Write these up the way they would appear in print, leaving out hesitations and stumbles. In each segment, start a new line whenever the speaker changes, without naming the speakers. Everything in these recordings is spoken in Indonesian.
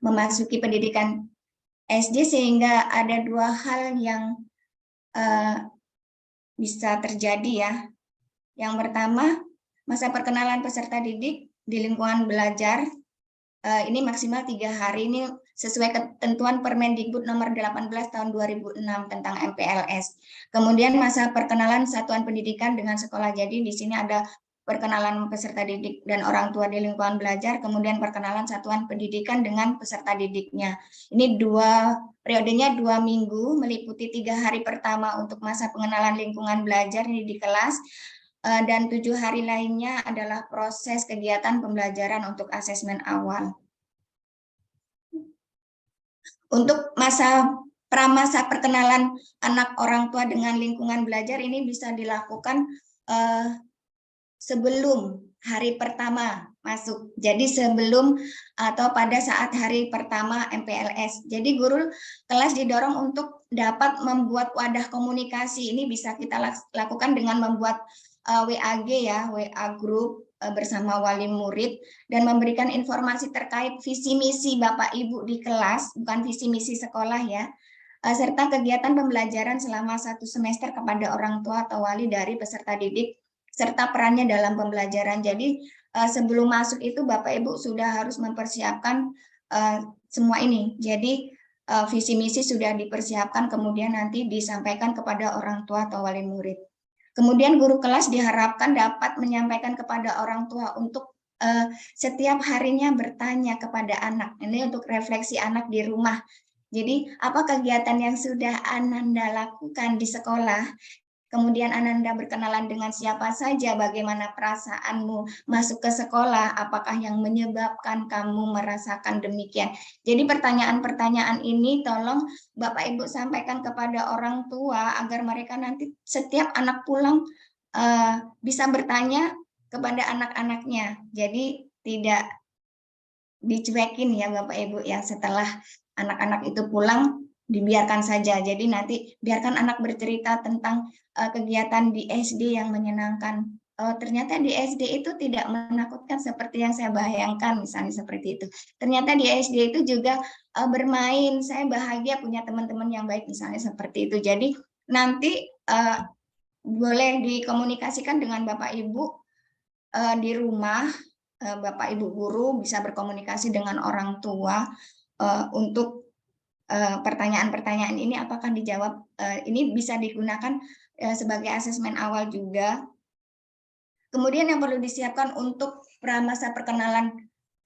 memasuki pendidikan SD, sehingga ada dua hal yang bisa terjadi ya. Yang pertama, masa perkenalan peserta didik di lingkungan belajar ini maksimal 3 hari, ini sesuai ketentuan Permendikbud nomor 18 tahun 2006 tentang MPLS. Kemudian masa perkenalan satuan pendidikan dengan sekolah. Jadi di sini ada perkenalan peserta didik dan orang tua di lingkungan belajar, kemudian perkenalan satuan pendidikan dengan peserta didiknya. Ini periodenya 2 minggu, meliputi 3 hari pertama untuk masa pengenalan lingkungan belajar ini di kelas, dan 7 hari lainnya adalah proses kegiatan pembelajaran untuk asesmen awal. Untuk pramasa perkenalan anak orang tua dengan lingkungan belajar ini bisa dilakukan sebelum hari pertama masuk. Jadi sebelum atau pada saat hari pertama MPLS. Jadi guru kelas didorong untuk dapat membuat wadah komunikasi. Ini bisa kita lakukan dengan membuat WAG ya, WA group bersama wali murid, dan memberikan informasi terkait visi misi Bapak Ibu di kelas, bukan visi misi sekolah ya, serta kegiatan pembelajaran selama 1 semester kepada orang tua atau wali dari peserta didik, serta perannya dalam pembelajaran. Jadi sebelum masuk itu Bapak Ibu sudah harus mempersiapkan semua ini. Jadi visi misi sudah dipersiapkan, kemudian nanti disampaikan kepada orang tua atau wali murid. Kemudian guru kelas diharapkan dapat menyampaikan kepada orang tua untuk setiap harinya bertanya kepada anak. Ini untuk refleksi anak di rumah. Jadi apa kegiatan yang sudah Ananda lakukan di sekolah? Kemudian Ananda berkenalan dengan siapa saja, bagaimana perasaanmu masuk ke sekolah, apakah yang menyebabkan kamu merasakan demikian. Jadi pertanyaan-pertanyaan ini tolong Bapak Ibu sampaikan kepada orang tua agar mereka nanti setiap anak pulang bisa bertanya kepada anak-anaknya. Jadi tidak dicuekin ya Bapak Ibu ya, setelah anak-anak itu pulang dibiarkan saja. Jadi nanti biarkan anak bercerita tentang kegiatan di SD yang menyenangkan. Ternyata di SD itu tidak menakutkan seperti yang saya bayangkan, misalnya seperti itu. Ternyata di SD itu juga bermain, saya bahagia punya teman-teman yang baik, misalnya seperti itu. Jadi nanti boleh dikomunikasikan dengan Bapak Ibu di rumah. Bapak Ibu guru bisa berkomunikasi dengan orang tua untuk pertanyaan-pertanyaan ini apakah dijawab. Ini bisa digunakan sebagai asesmen awal juga. Kemudian yang perlu disiapkan untuk pramasa perkenalan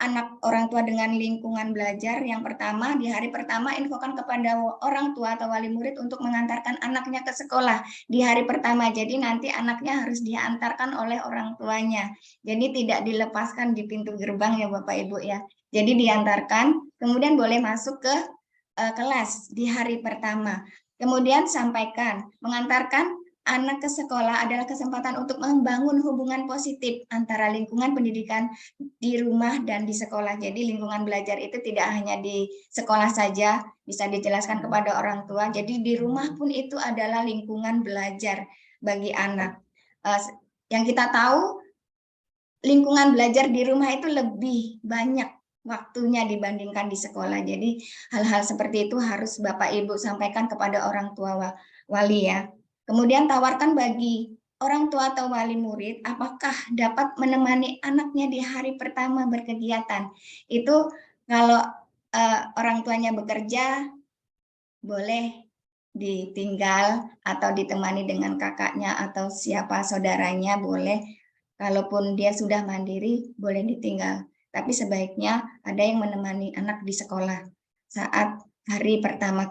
anak orang tua dengan lingkungan belajar. Yang pertama, di hari pertama infokan kepada orang tua atau wali murid untuk mengantarkan anaknya ke sekolah di hari pertama. Jadi nanti anaknya harus diantarkan oleh orang tuanya. Jadi tidak dilepaskan di pintu gerbang ya Bapak Ibu ya. Jadi diantarkan, kemudian boleh masuk ke kelas di hari pertama. Kemudian sampaikan, mengantarkan anak ke sekolah adalah kesempatan untuk membangun hubungan positif antara lingkungan pendidikan di rumah dan di sekolah. Jadi lingkungan belajar itu tidak hanya di sekolah saja, bisa dijelaskan kepada orang tua. Jadi di rumah pun itu adalah lingkungan belajar bagi anak. Yang kita tahu, lingkungan belajar di rumah itu lebih banyak waktunya dibandingkan di sekolah. Jadi hal-hal seperti itu harus Bapak Ibu sampaikan kepada orang tua wali ya. Kemudian tawarkan bagi orang tua atau wali murid apakah dapat menemani anaknya di hari pertama berkegiatan. Itu kalau orang tuanya bekerja boleh ditinggal atau ditemani dengan kakaknya atau siapa saudaranya boleh. Kalaupun dia sudah mandiri boleh ditinggal. Tapi sebaiknya ada yang menemani anak di sekolah saat hari pertama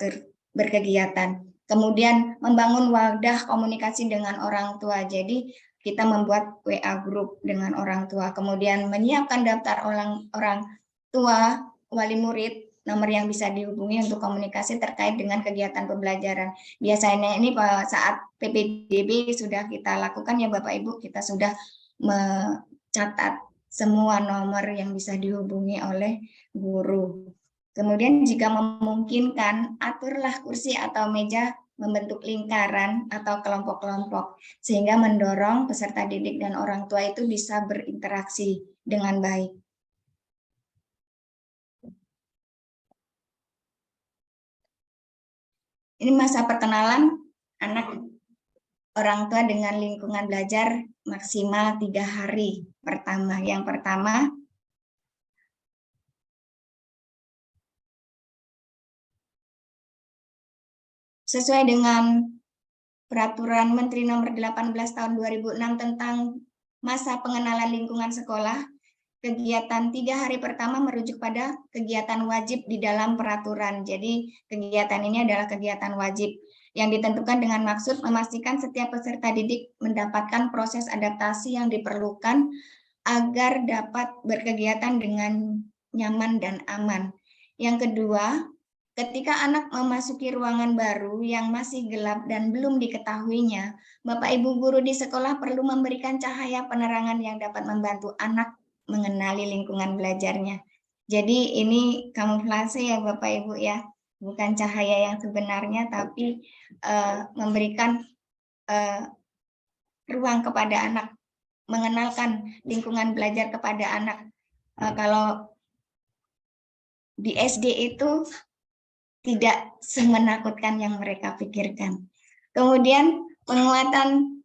berkegiatan. Kemudian membangun wadah komunikasi dengan orang tua. Jadi kita membuat WA group dengan orang tua. Kemudian menyiapkan daftar orang tua wali murid, nomor yang bisa dihubungi untuk komunikasi terkait dengan kegiatan pembelajaran. Biasanya ini saat PPDB sudah kita lakukan ya Bapak Ibu, kita sudah mencatat semua nomor yang bisa dihubungi oleh guru. Kemudian jika memungkinkan, aturlah kursi atau meja membentuk lingkaran atau kelompok-kelompok, sehingga mendorong peserta didik dan orang tua itu bisa berinteraksi dengan baik. Ini masa perkenalan anak orang tua dengan lingkungan belajar maksimal 3 hari pertama. Yang pertama, sesuai dengan Peraturan Menteri Nomor 18 Tahun 2006 tentang masa pengenalan lingkungan sekolah, kegiatan 3 hari pertama merujuk pada kegiatan wajib di dalam peraturan. Jadi kegiatan ini adalah kegiatan wajib yang ditentukan dengan maksud memastikan setiap peserta didik mendapatkan proses adaptasi yang diperlukan agar dapat berkegiatan dengan nyaman dan aman. Yang kedua, ketika anak memasuki ruangan baru yang masih gelap dan belum diketahuinya, Bapak Ibu guru di sekolah perlu memberikan cahaya penerangan yang dapat membantu anak mengenali lingkungan belajarnya. Jadi ini kamuflase ya Bapak Ibu ya, bukan cahaya yang sebenarnya, tapi memberikan ruang kepada anak, mengenalkan lingkungan belajar kepada anak. Kalau di SD itu tidak semenakutkan yang mereka pikirkan. Kemudian penguatan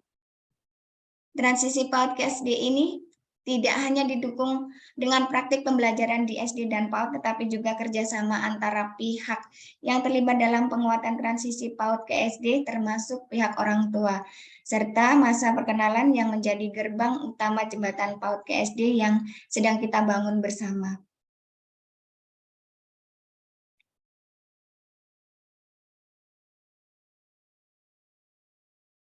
transisi PAUD ke SD ini tidak hanya didukung dengan praktik pembelajaran di SD dan PAUD, tetapi juga kerjasama antara pihak yang terlibat dalam penguatan transisi PAUD ke SD, termasuk pihak orang tua, serta masa perkenalan yang menjadi gerbang utama jembatan PAUD ke SD yang sedang kita bangun bersama.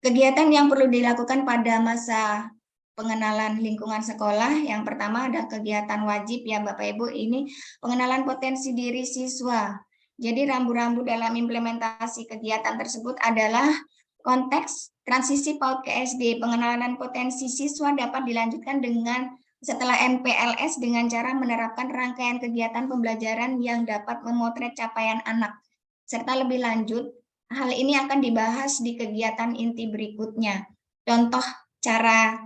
Kegiatan yang perlu dilakukan pada masa pengenalan lingkungan sekolah, yang pertama ada kegiatan wajib ya Bapak Ibu, ini pengenalan potensi diri siswa. Jadi rambu-rambu dalam implementasi kegiatan tersebut adalah konteks transisi PAUD ke SD. Pengenalan potensi siswa dapat dilanjutkan dengan setelah MPLS dengan cara menerapkan rangkaian kegiatan pembelajaran yang dapat memotret capaian anak. Serta lebih lanjut, hal ini akan dibahas di kegiatan inti berikutnya. Contoh cara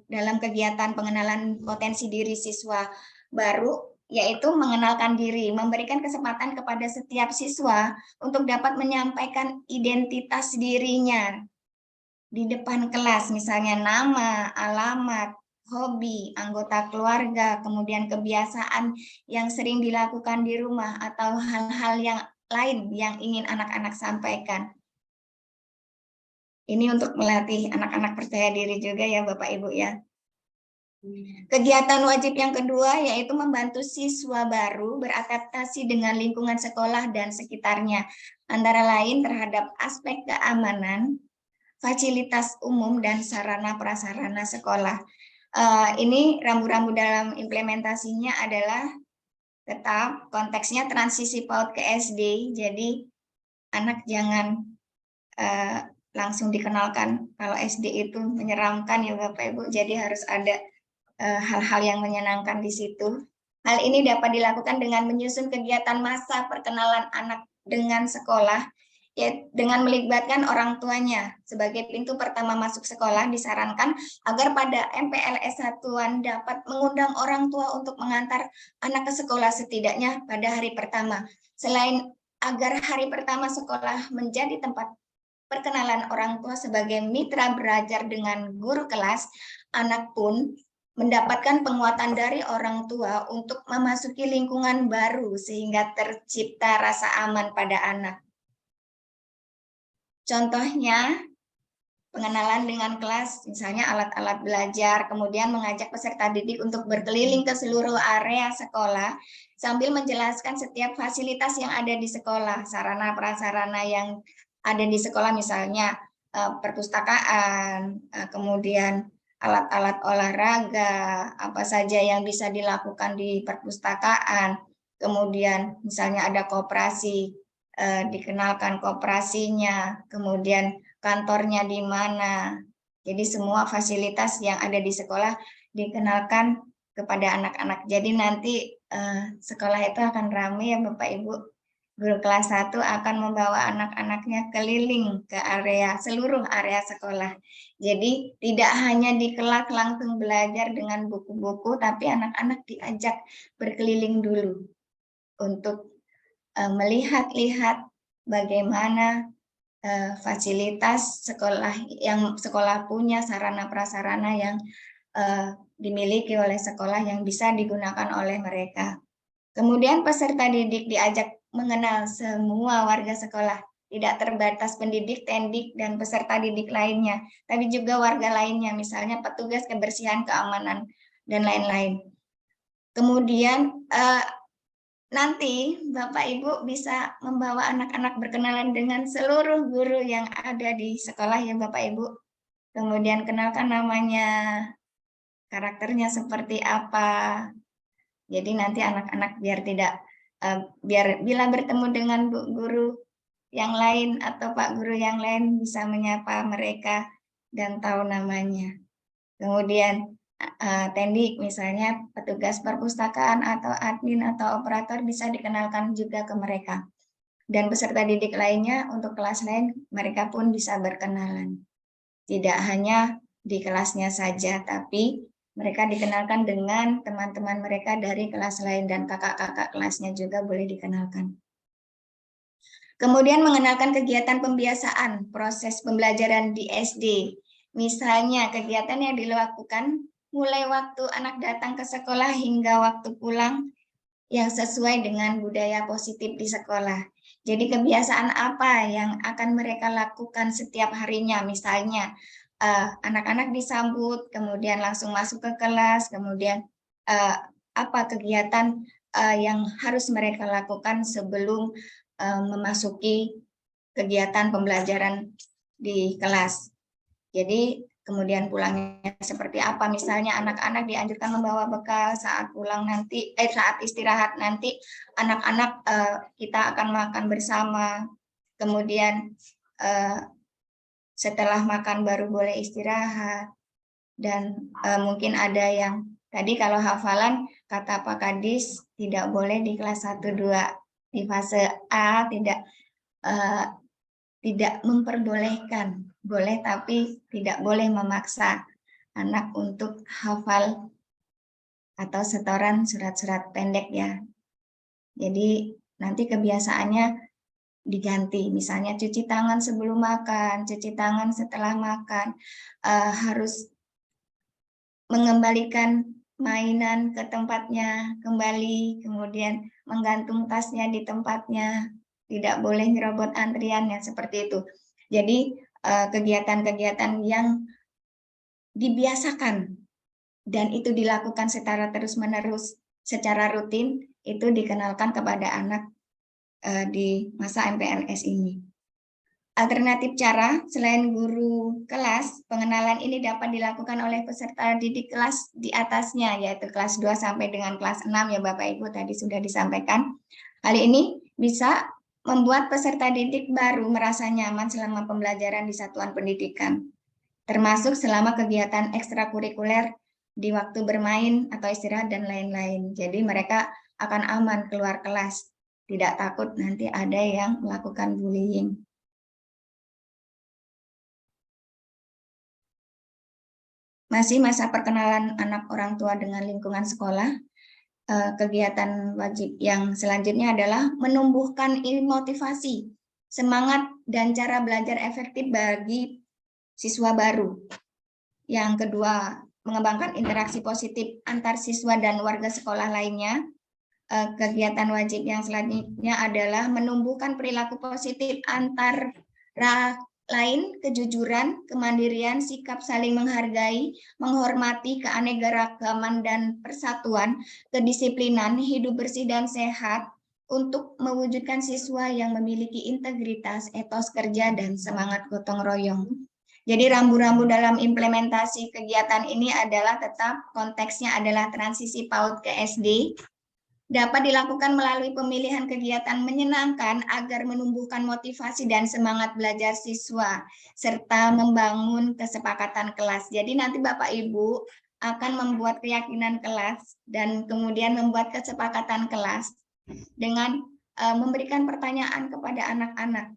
dalam kegiatan pengenalan potensi diri siswa baru, yaitu mengenalkan diri, memberikan kesempatan kepada setiap siswa untuk dapat menyampaikan identitas dirinya di depan kelas, misalnya nama, alamat, hobi, anggota keluarga, kemudian kebiasaan yang sering dilakukan di rumah, atau hal-hal yang lain yang ingin anak-anak sampaikan. Ini untuk melatih anak-anak percaya diri juga ya Bapak Ibu ya. Kegiatan wajib yang kedua yaitu membantu siswa baru beradaptasi dengan lingkungan sekolah dan sekitarnya, antara lain terhadap aspek keamanan, fasilitas umum, dan sarana prasarana sekolah. Ini rambu-rambu dalam implementasinya adalah tetap konteksnya transisi PAUD ke SD, jadi anak jangan langsung dikenalkan kalau SD itu menyeramkan ya Bapak Ibu, jadi harus ada hal-hal yang menyenangkan di situ. Hal ini dapat dilakukan dengan menyusun kegiatan masa perkenalan anak dengan sekolah, ya, dengan melibatkan orang tuanya sebagai pintu pertama masuk sekolah. Disarankan agar pada MPLS satuan dapat mengundang orang tua untuk mengantar anak ke sekolah setidaknya pada hari pertama. Selain agar hari pertama sekolah menjadi tempat perkenalan orang tua sebagai mitra belajar dengan guru kelas, anak pun mendapatkan penguatan dari orang tua untuk memasuki lingkungan baru sehingga tercipta rasa aman pada anak. Contohnya, pengenalan dengan kelas, misalnya alat-alat belajar, kemudian mengajak peserta didik untuk berkeliling ke seluruh area sekolah sambil menjelaskan setiap fasilitas yang ada di sekolah, sarana prasarana yang ada di sekolah, misalnya perpustakaan, kemudian alat-alat olahraga, apa saja yang bisa dilakukan di perpustakaan, kemudian misalnya ada koperasi, dikenalkan koperasinya, kemudian kantornya di mana. Jadi semua fasilitas yang ada di sekolah dikenalkan kepada anak-anak. Jadi nanti sekolah itu akan ramai ya Bapak Ibu. Guru kelas 1 akan membawa anak-anaknya keliling ke seluruh area sekolah. Jadi tidak hanya di kelas langsung belajar dengan buku-buku, tapi anak-anak diajak berkeliling dulu untuk melihat-lihat bagaimana fasilitas sekolah punya, sarana prasarana yang dimiliki oleh sekolah yang bisa digunakan oleh mereka. Kemudian peserta didik diajak mengenal semua warga sekolah, tidak terbatas pendidik, tendik, dan peserta didik lainnya, tapi juga warga lainnya, misalnya petugas kebersihan, keamanan, dan lain-lain. Kemudian nanti Bapak Ibu bisa membawa anak-anak berkenalan dengan seluruh guru yang ada di sekolah ya Bapak Ibu. Kemudian kenalkan namanya, karakternya seperti apa. Jadi nanti anak-anak biar bila bertemu dengan guru yang lain atau Pak Guru yang lain bisa menyapa mereka dan tahu namanya. Kemudian tendik misalnya petugas perpustakaan atau admin atau operator bisa dikenalkan juga ke mereka. Dan peserta didik lainnya untuk kelas lain mereka pun bisa berkenalan. Tidak hanya di kelasnya saja, tapi mereka dikenalkan dengan teman-teman mereka dari kelas lain dan kakak-kakak kelasnya juga boleh dikenalkan. Kemudian mengenalkan kegiatan pembiasaan, proses pembelajaran di SD. Misalnya kegiatan yang dilakukan mulai waktu anak datang ke sekolah hingga waktu pulang yang sesuai dengan budaya positif di sekolah. Jadi kebiasaan apa yang akan mereka lakukan setiap harinya, misalnya anak-anak disambut, kemudian langsung masuk ke kelas, kemudian apa kegiatan yang harus mereka lakukan sebelum memasuki kegiatan pembelajaran di kelas. Jadi kemudian pulangnya seperti apa, misalnya anak-anak dianjurkan membawa bekal saat pulang nanti, saat istirahat nanti anak-anak kita akan makan bersama, kemudian setelah makan baru boleh istirahat, dan mungkin ada yang tadi kalau hafalan kata Pak Kadis tidak boleh di kelas 1-2, di fase A tidak memperbolehkan, boleh tapi tidak boleh memaksa anak untuk hafal atau setoran surat-surat pendek ya. Jadi nanti kebiasaannya diganti, misalnya cuci tangan sebelum makan, cuci tangan setelah makan, harus mengembalikan mainan ke tempatnya kembali, kemudian menggantung tasnya di tempatnya, tidak boleh nyerobot antriannya, seperti itu. Jadi kegiatan-kegiatan yang dibiasakan dan itu dilakukan secara terus-menerus, secara rutin, itu dikenalkan kepada anak di masa MPLS ini. Alternatif cara, selain guru kelas, pengenalan ini dapat dilakukan oleh peserta didik kelas di atasnya, yaitu kelas 2 sampai dengan kelas 6 ya Bapak Ibu, tadi sudah disampaikan. Hal ini bisa membuat peserta didik baru merasa nyaman selama pembelajaran di satuan pendidikan, termasuk selama kegiatan ekstrakurikuler di waktu bermain atau istirahat dan lain-lain. Jadi mereka akan aman keluar kelas, tidak takut nanti ada yang melakukan bullying. Masih masa perkenalan anak orang tua dengan lingkungan sekolah, kegiatan wajib yang selanjutnya adalah menumbuhkan motivasi, semangat, dan cara belajar efektif bagi siswa baru. Yang kedua, mengembangkan interaksi positif antar siswa dan warga sekolah lainnya. Kegiatan wajib yang selanjutnya adalah menumbuhkan perilaku positif antar lain, kejujuran, kemandirian, sikap saling menghargai, menghormati keanekaragaman dan persatuan, kedisiplinan, hidup bersih dan sehat, untuk mewujudkan siswa yang memiliki integritas, etos kerja, dan semangat gotong royong. Jadi rambu-rambu dalam implementasi kegiatan ini adalah tetap konteksnya adalah transisi PAUD ke SD, dapat dilakukan melalui pemilihan kegiatan menyenangkan agar menumbuhkan motivasi dan semangat belajar siswa, serta membangun kesepakatan kelas. Jadi nanti Bapak Ibu akan membuat keyakinan kelas dan kemudian membuat kesepakatan kelas dengan memberikan pertanyaan kepada anak-anak.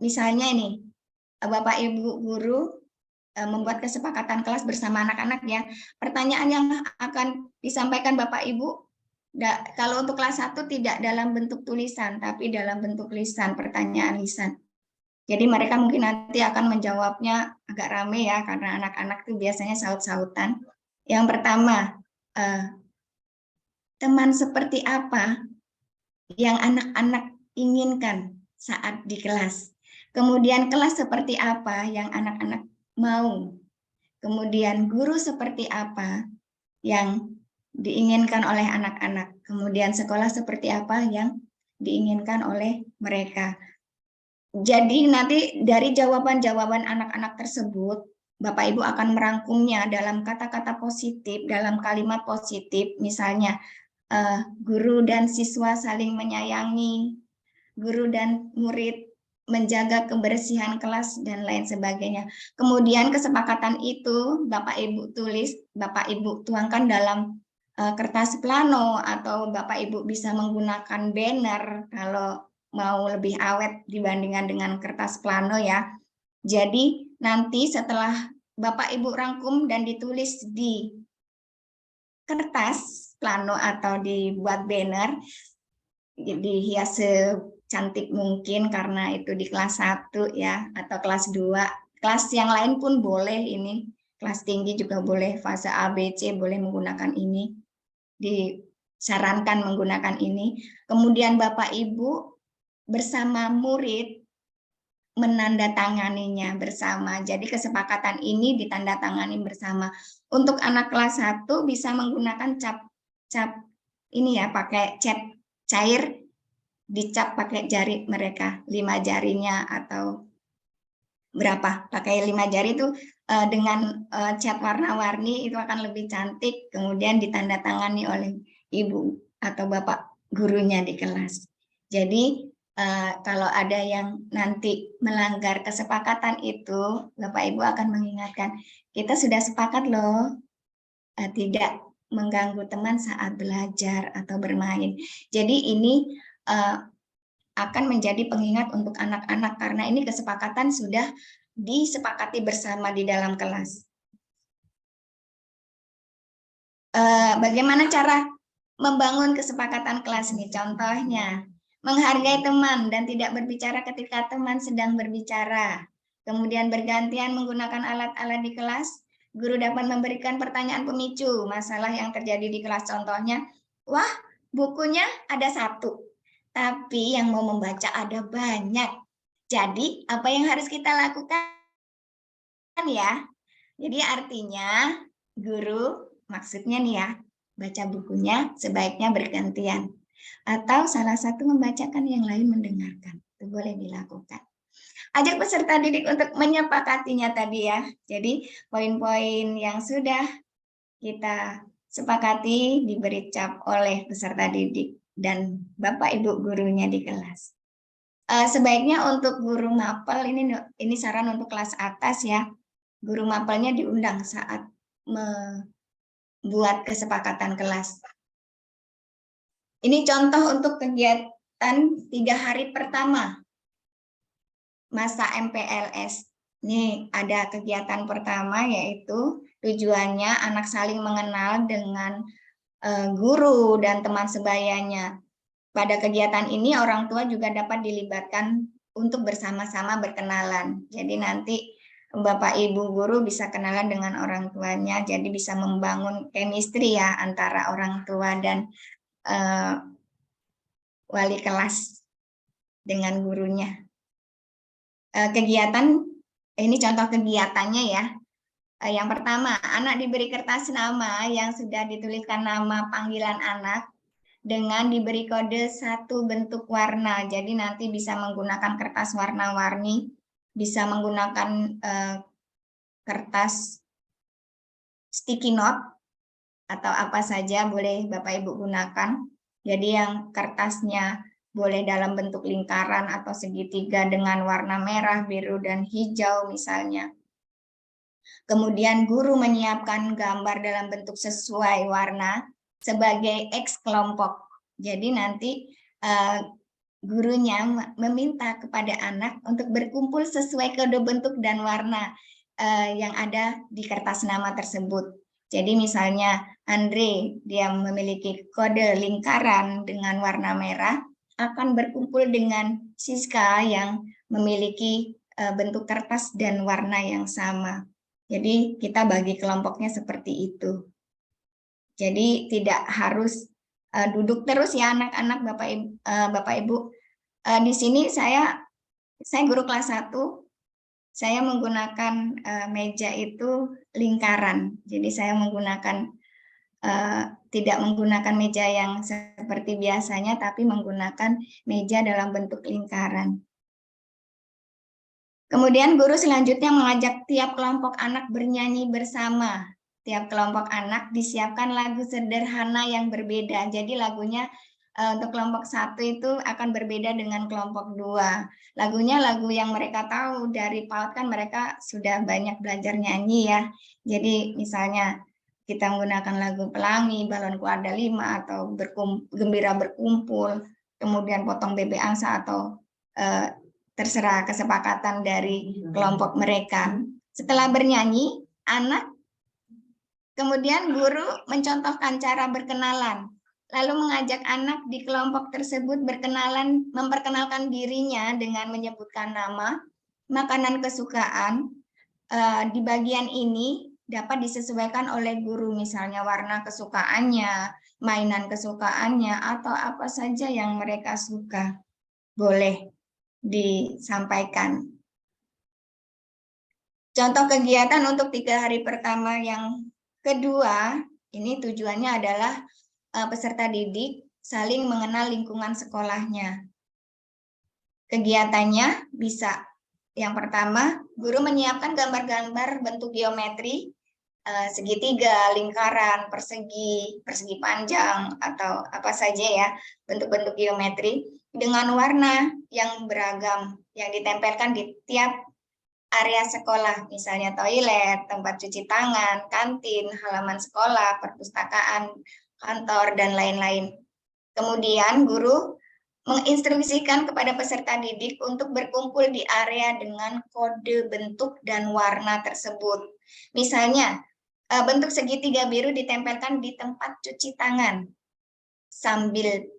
Misalnya ini, Bapak Ibu guru membuat kesepakatan kelas bersama anak-anak ya. Pertanyaan yang akan disampaikan Bapak Ibu Kalau untuk kelas 1 tidak dalam bentuk tulisan, tapi dalam bentuk lisan, pertanyaan lisan. Jadi mereka mungkin nanti akan menjawabnya agak rame ya, karena anak-anak itu biasanya saut-sautan. Yang pertama, teman seperti apa yang anak-anak inginkan saat di kelas. Kemudian kelas seperti apa yang anak-anak mau. Kemudian guru seperti apa yang diinginkan oleh anak-anak. Kemudian sekolah seperti apa yang diinginkan oleh mereka. Jadi nanti dari jawaban-jawaban anak-anak tersebut, Bapak Ibu akan merangkumnya dalam kata-kata positif, dalam kalimat positif, misalnya guru dan siswa saling menyayangi, guru dan murid menjaga kebersihan kelas, dan lain sebagainya. Kemudian kesepakatan itu Bapak Ibu tulis, Bapak Ibu tuangkan dalam kertas plano, atau Bapak Ibu bisa menggunakan banner kalau mau lebih awet dibandingkan dengan kertas plano ya. Jadi nanti setelah Bapak Ibu rangkum dan ditulis di kertas plano atau dibuat banner, dihias secantik mungkin karena itu di kelas 1 ya, atau kelas 2. Kelas yang lain pun boleh ini. Kelas tinggi juga boleh, fase A, B, C boleh menggunakan ini. Disarankan menggunakan ini. Kemudian Bapak Ibu bersama murid menandatanganinya bersama. Jadi kesepakatan ini ditandatangani bersama. Untuk anak kelas 1 bisa menggunakan cap ini ya, pakai cat cair, dicap pakai jari mereka, 5 jarinya atau berapa, pakai 5 jari itu dengan cat warna-warni itu akan lebih cantik, kemudian ditandatangani oleh ibu atau bapak gurunya di kelas. Jadi kalau ada yang nanti melanggar kesepakatan itu, Bapak Ibu akan mengingatkan, kita sudah sepakat loh, tidak mengganggu teman saat belajar atau bermain. Jadi ini akan menjadi pengingat untuk anak-anak karena ini kesepakatan sudah disepakati bersama di dalam kelas. Bagaimana cara membangun kesepakatan kelas nih? Contohnya, menghargai teman dan tidak berbicara ketika teman sedang berbicara. Kemudian bergantian menggunakan alat-alat di kelas. Guru dapat memberikan pertanyaan pemicu masalah yang terjadi di kelas. Contohnya, wah bukunya ada 1, tapi yang mau membaca ada banyak. Jadi apa yang harus kita lakukan ya? Jadi artinya guru maksudnya nih ya, baca bukunya sebaiknya bergantian. Atau salah satu membacakan, yang lain mendengarkan. Itu boleh dilakukan. Ajak peserta didik untuk menyepakatinya tadi ya. Jadi poin-poin yang sudah kita sepakati diberi cap oleh peserta didik dan Bapak Ibu gurunya di kelas. Sebaiknya untuk guru mapel, ini saran untuk kelas atas ya. Guru mapelnya diundang saat membuat kesepakatan kelas. Ini contoh untuk kegiatan 3 hari pertama masa MPLS. Ini ada kegiatan pertama yaitu tujuannya anak saling mengenal dengan guru dan teman sebayanya. Pada kegiatan ini orang tua juga dapat dilibatkan untuk bersama-sama berkenalan. Jadi nanti Bapak Ibu guru bisa kenalan dengan orang tuanya, jadi bisa membangun chemistry ya antara orang tua dan wali kelas dengan gurunya. Kegiatan, ini contoh kegiatannya ya. Yang pertama, anak diberi kertas nama yang sudah dituliskan nama panggilan anak dengan diberi kode 1 bentuk warna. Jadi nanti bisa menggunakan kertas warna-warni, bisa menggunakan kertas sticky note atau apa saja boleh Bapak Ibu gunakan. Jadi yang kertasnya boleh dalam bentuk lingkaran atau segitiga dengan warna merah, biru, dan hijau misalnya. Kemudian guru menyiapkan gambar dalam bentuk sesuai warna sebagai X kelompok. Jadi nanti gurunya meminta kepada anak untuk berkumpul sesuai kode bentuk dan warna yang ada di kertas nama tersebut. Jadi misalnya Andre, dia memiliki kode lingkaran dengan warna merah, akan berkumpul dengan Siska yang memiliki bentuk kertas dan warna yang sama. Jadi kita bagi kelompoknya seperti itu. Jadi tidak harus duduk terus ya anak-anak, Bapak Ibu. Di sini saya guru kelas 1, saya menggunakan meja itu lingkaran. Jadi saya menggunakan tidak menggunakan meja yang seperti biasanya, tapi menggunakan meja dalam bentuk lingkaran. Kemudian guru selanjutnya mengajak tiap kelompok anak bernyanyi bersama. Tiap kelompok anak disiapkan lagu sederhana yang berbeda. Jadi lagunya untuk kelompok 1 itu akan berbeda dengan kelompok 2. Lagunya lagu yang mereka tahu, dari PAUD kan mereka sudah banyak belajar nyanyi ya. Jadi misalnya kita menggunakan lagu Pelangi, Balonku Ada 5, atau Gembira Berkumpul, kemudian Potong Bebek Angsa, atau terserah kesepakatan dari kelompok mereka. Setelah bernyanyi, anak kemudian guru mencontohkan cara berkenalan, lalu mengajak anak di kelompok tersebut memperkenalkan dirinya dengan menyebutkan nama, makanan kesukaan. Di bagian ini dapat disesuaikan oleh guru, misalnya warna kesukaannya, mainan kesukaannya, atau apa saja yang mereka suka. Boleh disampaikan. Contoh kegiatan untuk 3 hari pertama yang kedua, ini tujuannya adalah peserta didik saling mengenal lingkungan sekolahnya. Kegiatannya bisa, yang pertama, guru menyiapkan gambar-gambar bentuk geometri, segitiga, lingkaran, persegi panjang, atau apa saja ya, bentuk-bentuk geometri, dengan warna yang beragam, yang ditempelkan di tiap area sekolah, misalnya toilet, tempat cuci tangan, kantin, halaman sekolah, perpustakaan, kantor, dan lain-lain. Kemudian guru menginstruksikan kepada peserta didik untuk berkumpul di area dengan kode bentuk dan warna tersebut. Misalnya, bentuk segitiga biru ditempelkan di tempat cuci tangan. Sambil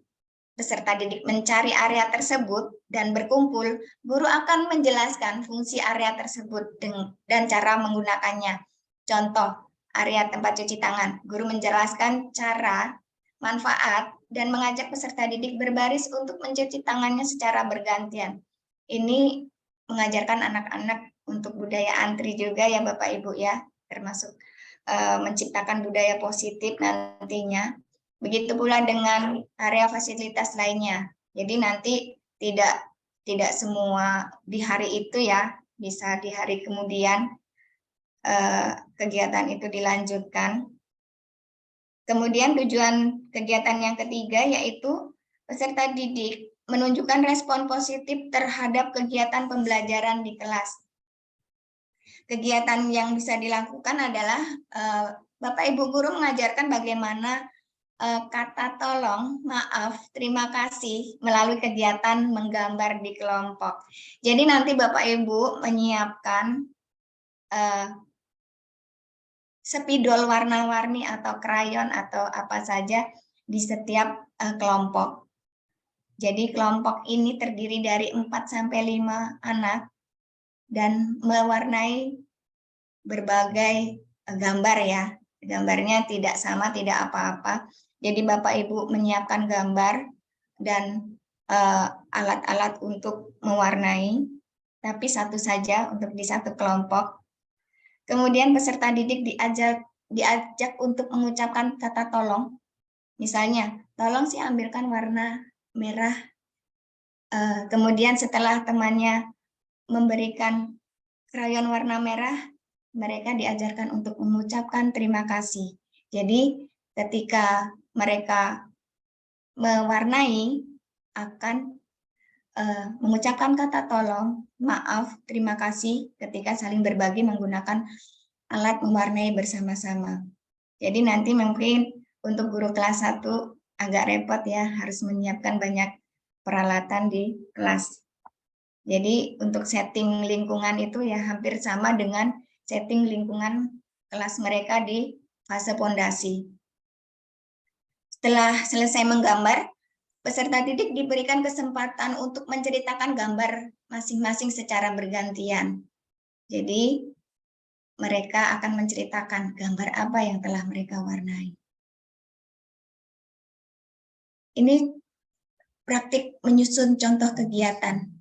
peserta didik mencari area tersebut dan berkumpul, guru akan menjelaskan fungsi area tersebut dan cara menggunakannya. Contoh, area tempat cuci tangan. Guru menjelaskan cara, manfaat, dan mengajak peserta didik berbaris untuk mencuci tangannya secara bergantian. Ini mengajarkan anak-anak untuk budaya antri juga ya Bapak Ibu ya, termasuk menciptakan budaya positif nantinya. Begitu pula dengan area fasilitas lainnya. Jadi nanti tidak semua di hari itu ya, bisa di hari kemudian kegiatan itu dilanjutkan. Kemudian tujuan kegiatan yang ketiga yaitu peserta didik menunjukkan respon positif terhadap kegiatan pembelajaran di kelas. Kegiatan yang bisa dilakukan adalah Bapak Ibu guru mengajarkan bagaimana kata tolong, maaf, terima kasih melalui kegiatan menggambar di kelompok. Jadi nanti Bapak Ibu menyiapkan spidol warna-warni atau krayon atau apa saja di setiap kelompok. Jadi kelompok ini terdiri dari 4-5 anak dan mewarnai berbagai gambar ya. Gambarnya tidak sama, tidak apa-apa. Jadi Bapak Ibu menyiapkan gambar dan alat-alat untuk mewarnai, tapi satu saja untuk di satu kelompok. Kemudian peserta didik diajak untuk mengucapkan kata tolong. Misalnya, tolong sih ambilkan warna merah. Kemudian setelah temannya memberikan krayon warna merah, mereka diajarkan untuk mengucapkan terima kasih. Jadi ketika mereka mewarnai akan mengucapkan kata tolong, maaf, terima kasih ketika saling berbagi menggunakan alat mewarnai bersama-sama. Jadi nanti mungkin untuk guru kelas 1 agak repot ya, harus menyiapkan banyak peralatan di kelas. Jadi untuk setting lingkungan itu ya hampir sama dengan setting lingkungan kelas mereka di fase pondasi. Setelah selesai menggambar, peserta didik diberikan kesempatan untuk menceritakan gambar masing-masing secara bergantian. Jadi, mereka akan menceritakan gambar apa yang telah mereka warnai. Ini praktik menyusun contoh kegiatan.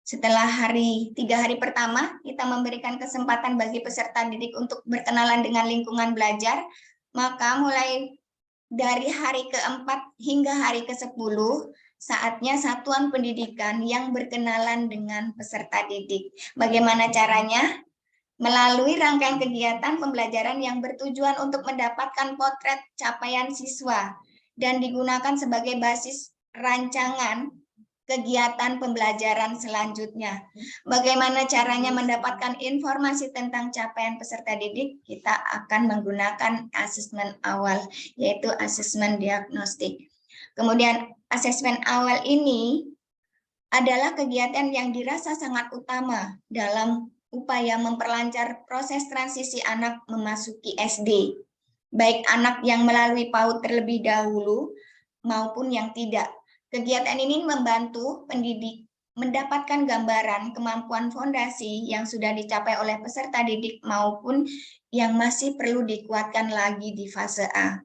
Setelah 3 hari pertama, kita memberikan kesempatan bagi peserta didik untuk berkenalan dengan lingkungan belajar, maka mulai dari hari keempat hingga hari ke-10, saatnya satuan pendidikan yang berkenalan dengan peserta didik. Bagaimana caranya? Melalui rangkaian kegiatan pembelajaran yang bertujuan untuk mendapatkan potret capaian siswa dan digunakan sebagai basis rancangan kegiatan pembelajaran selanjutnya. Bagaimana caranya mendapatkan informasi tentang capaian peserta didik? Kita akan menggunakan asesmen awal, yaitu asesmen diagnostik. Kemudian asesmen awal ini adalah kegiatan yang dirasa sangat utama dalam upaya memperlancar proses transisi anak memasuki SD, baik anak yang melalui PAUD terlebih dahulu maupun yang tidak. Kegiatan ini membantu pendidik mendapatkan gambaran kemampuan fondasi yang sudah dicapai oleh peserta didik maupun yang masih perlu dikuatkan lagi di fase A.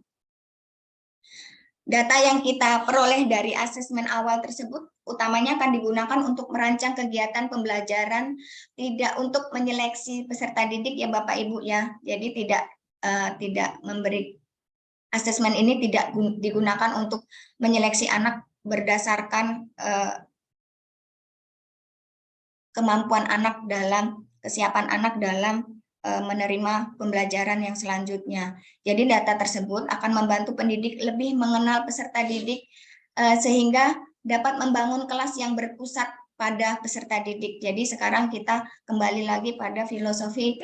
Data yang kita peroleh dari asesmen awal tersebut utamanya akan digunakan untuk merancang kegiatan pembelajaran, tidak untuk menyeleksi peserta didik ya Bapak Ibu ya. Jadi tidak memberi asesmen ini tidak digunakan untuk menyeleksi anak berdasarkan kemampuan anak kesiapan anak dalam menerima pembelajaran yang selanjutnya. Jadi data tersebut akan membantu pendidik lebih mengenal peserta didik sehingga dapat membangun kelas yang berpusat pada peserta didik. Jadi sekarang kita kembali lagi pada filosofi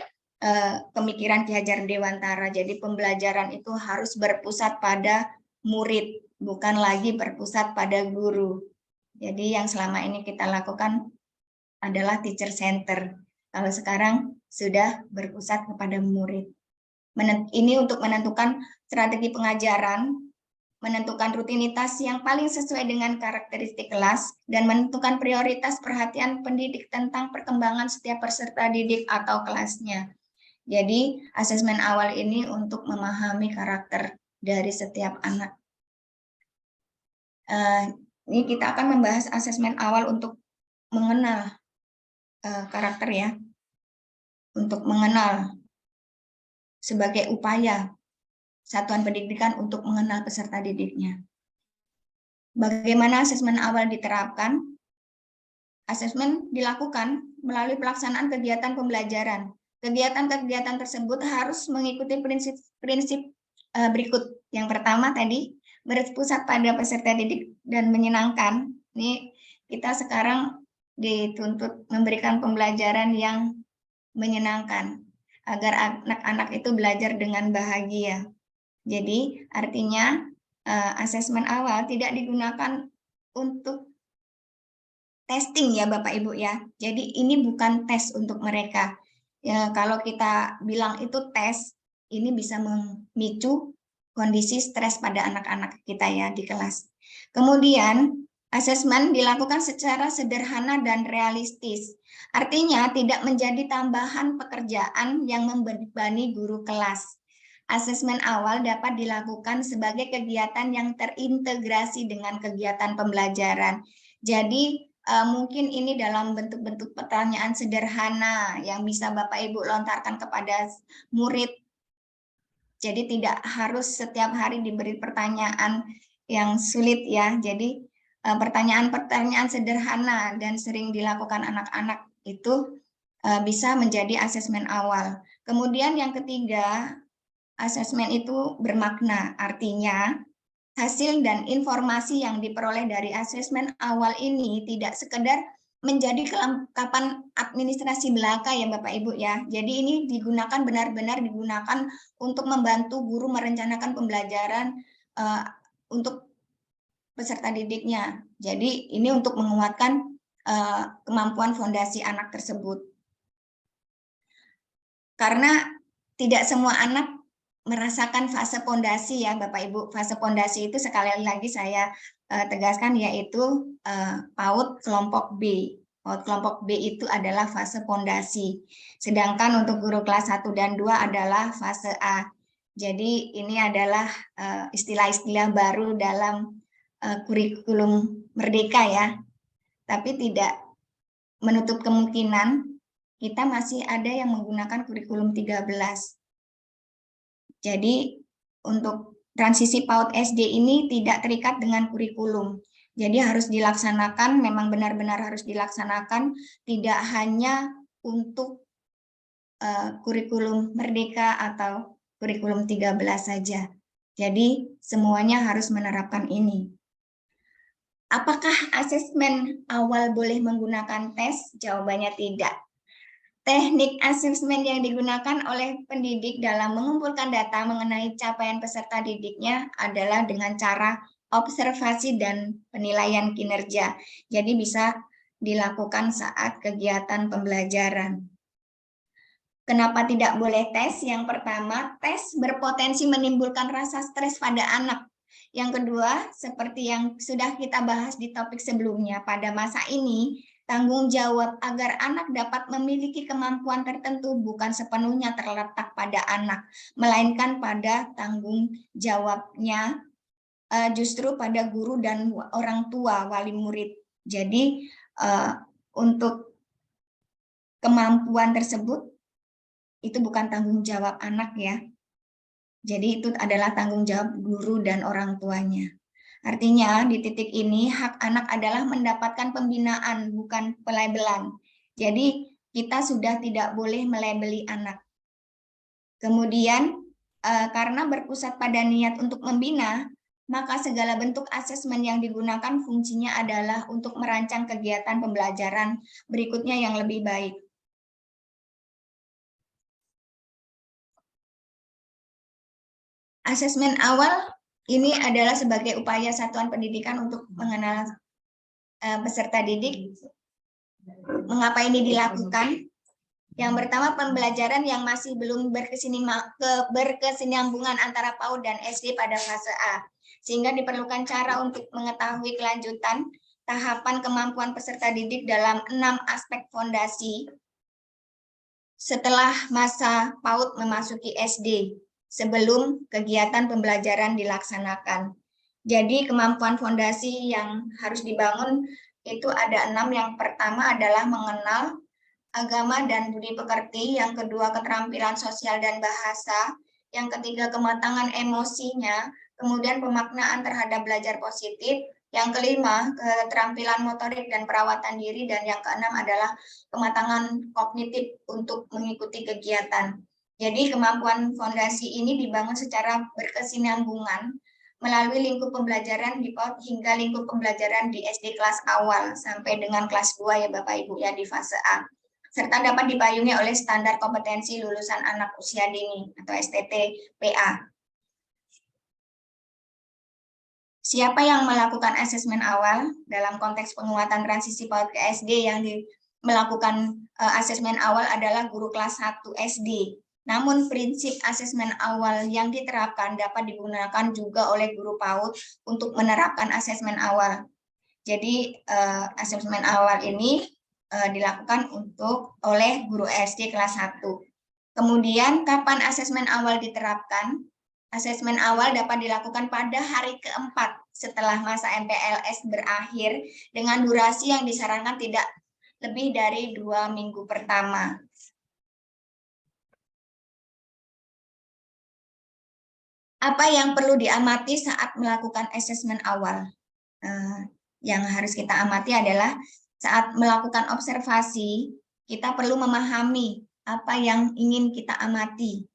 pemikiran Ki Hajar Dewantara. Jadi pembelajaran itu harus berpusat pada murid, bukan lagi berpusat pada guru. Jadi yang selama ini kita lakukan adalah teacher center. Kalau sekarang sudah berpusat kepada murid. Ini untuk menentukan strategi pengajaran, menentukan rutinitas yang paling sesuai dengan karakteristik kelas, dan menentukan prioritas perhatian pendidik tentang perkembangan setiap peserta didik atau kelasnya. Jadi, asesmen awal ini untuk memahami karakter dari setiap anak. Ini kita akan membahas asesmen awal untuk mengenal karakter ya, untuk mengenal sebagai upaya satuan pendidikan untuk mengenal peserta didiknya. Bagaimana asesmen awal diterapkan? Asesmen dilakukan melalui pelaksanaan kegiatan pembelajaran. Kegiatan-kegiatan tersebut harus mengikuti prinsip berikut. Yang pertama tadi, berpusat pada peserta didik dan menyenangkan. Ini kita sekarang dituntut memberikan pembelajaran yang menyenangkan agar anak-anak itu belajar dengan bahagia. Jadi artinya asesmen awal tidak digunakan untuk testing ya Bapak Ibu ya. Jadi ini bukan tes untuk mereka. Ya, kalau kita bilang itu tes, ini bisa memicu kondisi stres pada anak-anak kita ya di kelas. Kemudian asesmen dilakukan secara sederhana dan realistis. Artinya tidak menjadi tambahan pekerjaan yang membebani guru kelas. Asesmen awal dapat dilakukan sebagai kegiatan yang terintegrasi dengan kegiatan pembelajaran. Jadi mungkin ini dalam bentuk-bentuk pertanyaan sederhana yang bisa Bapak Ibu lontarkan kepada murid. Jadi tidak harus setiap hari diberi pertanyaan yang sulit ya. Jadi pertanyaan-pertanyaan sederhana dan sering dilakukan anak-anak itu bisa menjadi asesmen awal. Kemudian yang ketiga, asesmen itu bermakna, artinya hasil dan informasi yang diperoleh dari asesmen awal ini tidak sekedar menjadi kelengkapan administrasi belaka ya Bapak Ibu ya. Jadi ini digunakan benar-benar digunakan untuk membantu guru merencanakan pembelajaran untuk peserta didiknya. Jadi ini untuk menguatkan kemampuan fondasi anak tersebut. Karena tidak semua anak merasakan fase pondasi ya Bapak Ibu. Fase pondasi itu sekali lagi saya tegaskan yaitu PAUD kelompok B. PAUD kelompok B itu adalah fase pondasi. Sedangkan untuk guru kelas 1 dan 2 adalah fase A. Jadi ini adalah istilah-istilah baru dalam kurikulum Merdeka ya. Tapi tidak menutup kemungkinan kita masih ada yang menggunakan kurikulum 13. Jadi untuk transisi PAUD SD ini tidak terikat dengan kurikulum. Jadi harus dilaksanakan, memang benar-benar harus dilaksanakan, tidak hanya untuk kurikulum Merdeka atau kurikulum 13 saja. Jadi semuanya harus menerapkan ini. Apakah asesmen awal boleh menggunakan tes? Jawabannya tidak. Teknik asesmen yang digunakan oleh pendidik dalam mengumpulkan data mengenai capaian peserta didiknya adalah dengan cara observasi dan penilaian kinerja. Jadi bisa dilakukan saat kegiatan pembelajaran. Kenapa tidak boleh tes? Yang pertama, tes berpotensi menimbulkan rasa stres pada anak. Yang kedua, seperti yang sudah kita bahas di topik sebelumnya, pada masa ini, tanggung jawab agar anak dapat memiliki kemampuan tertentu bukan sepenuhnya terletak pada anak, melainkan pada tanggung jawabnya justru pada guru dan orang tua, wali murid. Jadi, untuk kemampuan tersebut, itu bukan tanggung jawab anak ya. Jadi itu adalah tanggung jawab guru dan orang tuanya. Artinya di titik ini hak anak adalah mendapatkan pembinaan, bukan pelabelan. Jadi kita sudah tidak boleh melabeli anak. Kemudian karena berpusat pada niat untuk membina, maka segala bentuk asesmen yang digunakan fungsinya adalah untuk merancang kegiatan pembelajaran berikutnya yang lebih baik. Asesmen awal ini adalah sebagai upaya satuan pendidikan untuk mengenal peserta didik. Mengapa ini dilakukan? Yang pertama, pembelajaran yang masih belum berkesinambungan antara PAUD dan SD pada fase A. Sehingga diperlukan cara untuk mengetahui kelanjutan tahapan kemampuan peserta didik dalam 6 aspek fondasi setelah masa PAUD memasuki SD. Sebelum kegiatan pembelajaran dilaksanakan. Jadi kemampuan fondasi yang harus dibangun itu ada 6. Yang pertama adalah mengenal agama dan budi pekerti, yang kedua keterampilan sosial dan bahasa, yang ketiga kematangan emosinya, kemudian pemaknaan terhadap belajar positif, yang kelima keterampilan motorik dan perawatan diri, dan yang keenam adalah kematangan kognitif untuk mengikuti kegiatan. Jadi kemampuan fondasi ini dibangun secara berkesinambungan melalui lingkup pembelajaran di PAUD hingga lingkup pembelajaran di SD kelas awal sampai dengan kelas 2 ya Bapak Ibu ya di fase A. Serta dapat dipayungi oleh standar kompetensi lulusan anak usia dini atau STT-PA. Siapa yang melakukan asesmen awal dalam konteks penguatan transisi PAUD ke SD? Yang melakukan asesmen awal adalah guru kelas 1 SD. Namun prinsip asesmen awal yang diterapkan dapat digunakan juga oleh guru PAUD untuk menerapkan asesmen awal. Jadi asesmen awal ini dilakukan oleh guru SD kelas 1. Kemudian kapan asesmen awal diterapkan? Asesmen awal dapat dilakukan pada hari keempat setelah masa MPLS berakhir dengan durasi yang disarankan tidak lebih dari 2 minggu pertama. Apa yang perlu diamati saat melakukan asesmen awal? Yang harus kita amati adalah saat melakukan observasi, kita perlu memahami apa yang ingin kita amati.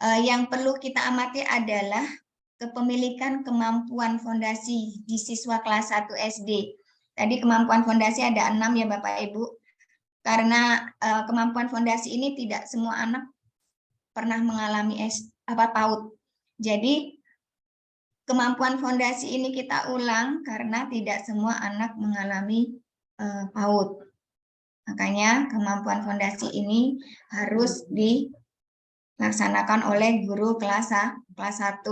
Yang perlu kita amati adalah kepemilikan kemampuan fondasi di siswa kelas 1 SD. Tadi kemampuan fondasi ada 6 ya Bapak Ibu. Karena kemampuan fondasi ini tidak semua anak pernah mengalami PAUD. Jadi kemampuan fondasi ini kita ulang karena tidak semua anak mengalami PAUD. Makanya kemampuan fondasi ini harus dilaksanakan oleh guru kelas 1.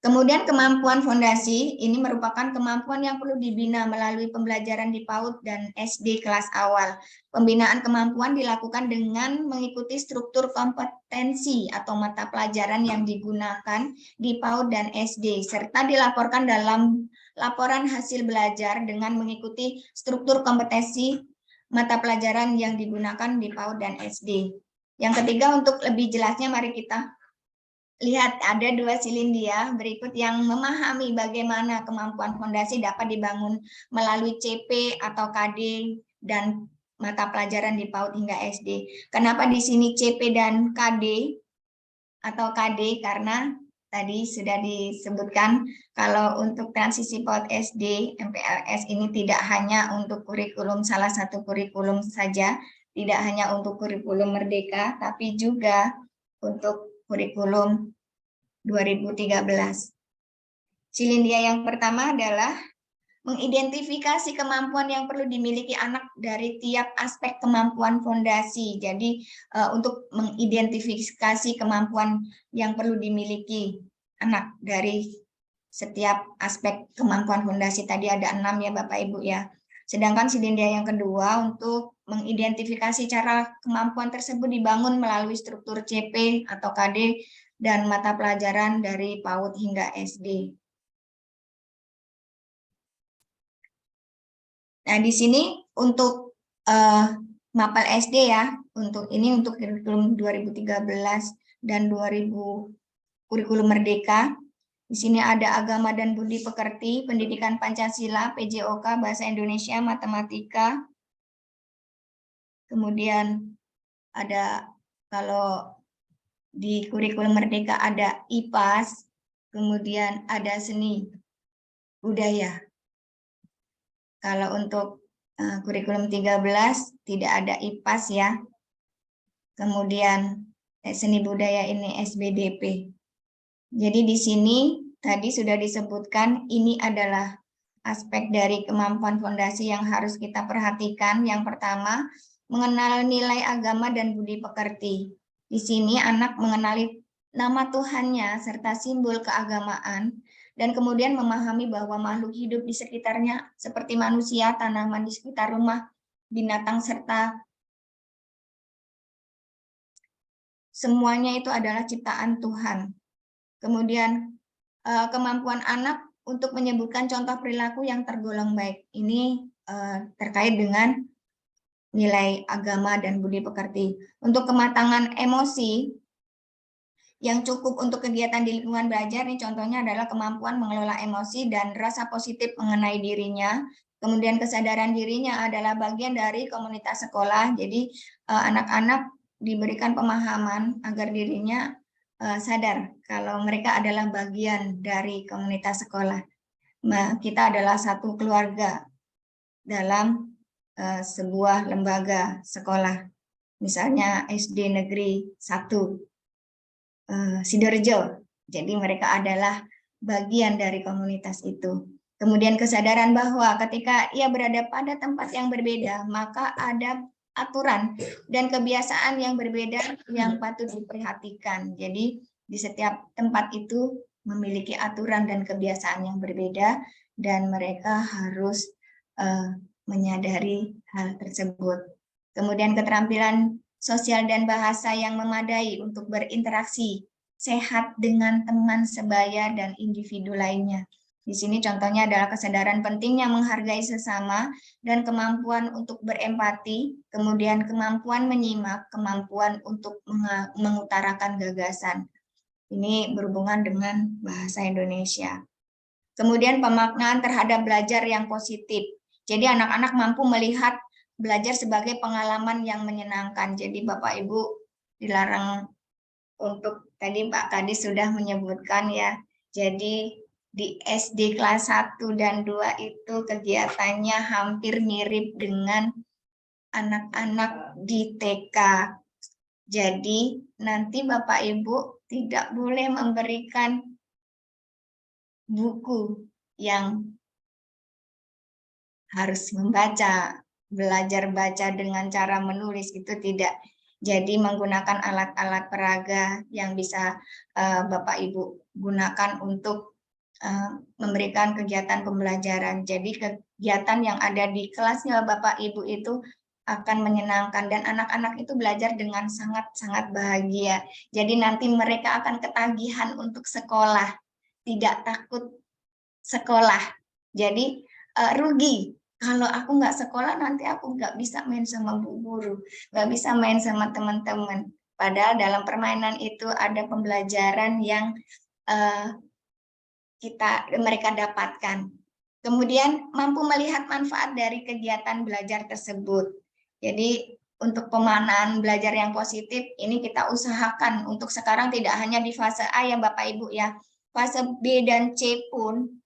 Kemudian kemampuan fondasi ini merupakan kemampuan yang perlu dibina melalui pembelajaran di PAUD dan SD kelas awal. Pembinaan kemampuan dilakukan dengan mengikuti struktur kompetensi atau mata pelajaran yang digunakan di PAUD dan SD, serta dilaporkan dalam laporan hasil belajar dengan mengikuti struktur kompetensi mata pelajaran yang digunakan di PAUD dan SD. Yang ketiga, untuk lebih jelasnya mari kita lihat ada 2 silindia berikut yang memahami bagaimana kemampuan fondasi dapat dibangun melalui CP atau KD dan mata pelajaran di PAUD hingga SD. Kenapa di sini CP dan KD atau KD? Karena tadi sudah disebutkan kalau untuk transisi PAUD SD, MPLS ini tidak hanya untuk kurikulum salah satu kurikulum saja, tidak hanya untuk kurikulum Merdeka, tapi juga untuk kurikulum 2013. Silindia yang pertama adalah mengidentifikasi kemampuan yang perlu dimiliki anak dari tiap aspek kemampuan fondasi. Jadi untuk mengidentifikasi kemampuan yang perlu dimiliki anak dari setiap aspek kemampuan fondasi. Tadi ada 6 ya Bapak Ibu ya. Sedangkan silindia yang kedua untuk mengidentifikasi cara kemampuan tersebut dibangun melalui struktur CP atau KD dan mata pelajaran dari PAUD hingga SD. Nah, di sini untuk MAPAL SD ya, untuk kurikulum 2013 dan 2000 kurikulum Merdeka. Di sini ada agama dan budi pekerti, pendidikan Pancasila, PJOK, bahasa Indonesia, matematika. Kemudian ada kalau di kurikulum Merdeka ada IPAS, kemudian ada seni budaya. Kalau untuk kurikulum 13 tidak ada IPAS ya. Kemudian seni budaya ini SBDP. Jadi di sini tadi sudah disebutkan ini adalah aspek dari kemampuan fondasi yang harus kita perhatikan. Yang pertama, mengenal nilai agama dan budi pekerti. Di sini anak mengenali nama Tuhannya serta simbol keagamaan dan kemudian memahami bahwa makhluk hidup di sekitarnya seperti manusia, tanaman di sekitar rumah, binatang serta semuanya itu adalah ciptaan Tuhan. Kemudian kemampuan anak untuk menyebutkan contoh perilaku yang tergolong baik. Ini terkait dengan nilai agama dan budi pekerti. Untuk kematangan emosi yang cukup untuk kegiatan di lingkungan belajar, nih contohnya adalah kemampuan mengelola emosi dan rasa positif mengenai dirinya. Kemudian kesadaran dirinya adalah bagian dari komunitas sekolah. Jadi anak-anak diberikan pemahaman agar dirinya sadar kalau mereka adalah bagian dari komunitas sekolah. Kita adalah satu keluarga dalam sebuah lembaga sekolah, misalnya SD Negeri 1 Sidoarjo. Jadi mereka adalah bagian dari komunitas itu. Kemudian kesadaran bahwa ketika ia berada pada tempat yang berbeda, maka ada aturan dan kebiasaan yang berbeda yang patut diperhatikan. Jadi di setiap tempat itu memiliki aturan dan kebiasaan yang berbeda dan mereka harus menyadari hal tersebut. Kemudian keterampilan sosial dan bahasa yang memadai untuk berinteraksi sehat dengan teman sebaya dan individu lainnya. Di sini contohnya adalah kesadaran pentingnya menghargai sesama dan kemampuan untuk berempati, kemudian kemampuan menyimak, kemampuan untuk mengutarakan gagasan. Ini berhubungan dengan bahasa Indonesia. Kemudian pemaknaan terhadap belajar yang positif. Jadi anak-anak mampu melihat belajar sebagai pengalaman yang menyenangkan. Jadi Bapak Ibu dilarang untuk, tadi Pak Kadis sudah menyebutkan ya. Jadi di SD kelas 1 dan 2 itu kegiatannya hampir mirip dengan anak-anak di TK. Jadi nanti Bapak Ibu tidak boleh memberikan buku yang harus membaca, belajar baca dengan cara menulis, itu tidak. Jadi menggunakan alat-alat peraga yang bisa Bapak Ibu gunakan untuk memberikan kegiatan pembelajaran. Jadi kegiatan yang ada di kelasnya Bapak Ibu itu akan menyenangkan dan anak-anak itu belajar dengan sangat-sangat bahagia. Jadi nanti mereka akan ketagihan untuk sekolah, tidak takut sekolah. Jadi rugi. Kalau aku nggak sekolah nanti aku nggak bisa main sama bu guru, nggak bisa main sama teman-teman. Padahal dalam permainan itu ada pembelajaran yang mereka dapatkan. Kemudian mampu melihat manfaat dari kegiatan belajar tersebut. Jadi untuk pemanaan belajar yang positif ini kita usahakan untuk sekarang tidak hanya di fase A ya Bapak Ibu ya. Fase B dan C pun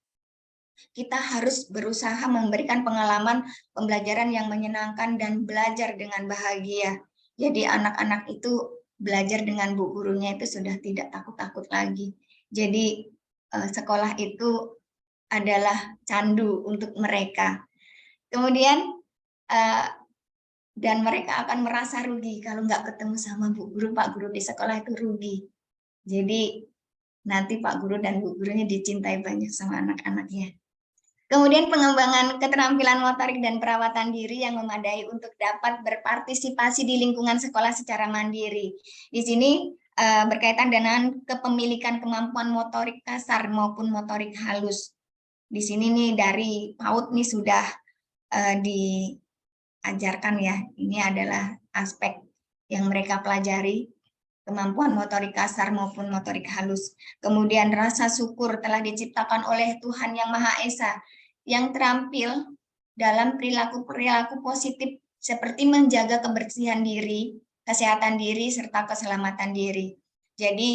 kita harus berusaha memberikan pengalaman pembelajaran yang menyenangkan dan belajar dengan bahagia. Jadi anak-anak itu belajar dengan bu gurunya itu sudah tidak takut-takut lagi. Jadi sekolah itu adalah candu untuk mereka. Kemudian dan mereka akan merasa rugi kalau nggak ketemu sama bu guru, pak guru di sekolah itu rugi. Jadi nanti pak guru dan bu gurunya dicintai banyak sama anak-anaknya. Kemudian pengembangan keterampilan motorik dan perawatan diri yang memadai untuk dapat berpartisipasi di lingkungan sekolah secara mandiri. Di sini berkaitan dengan kepemilikan kemampuan motorik kasar maupun motorik halus. Di sini nih dari PAUD nih sudah diajarkan ya. Ini adalah aspek yang mereka pelajari, kemampuan motorik kasar maupun motorik halus. Kemudian rasa syukur telah diciptakan oleh Tuhan Yang Maha Esa yang terampil dalam perilaku-perilaku positif seperti menjaga kebersihan diri, kesehatan diri, serta keselamatan diri. Jadi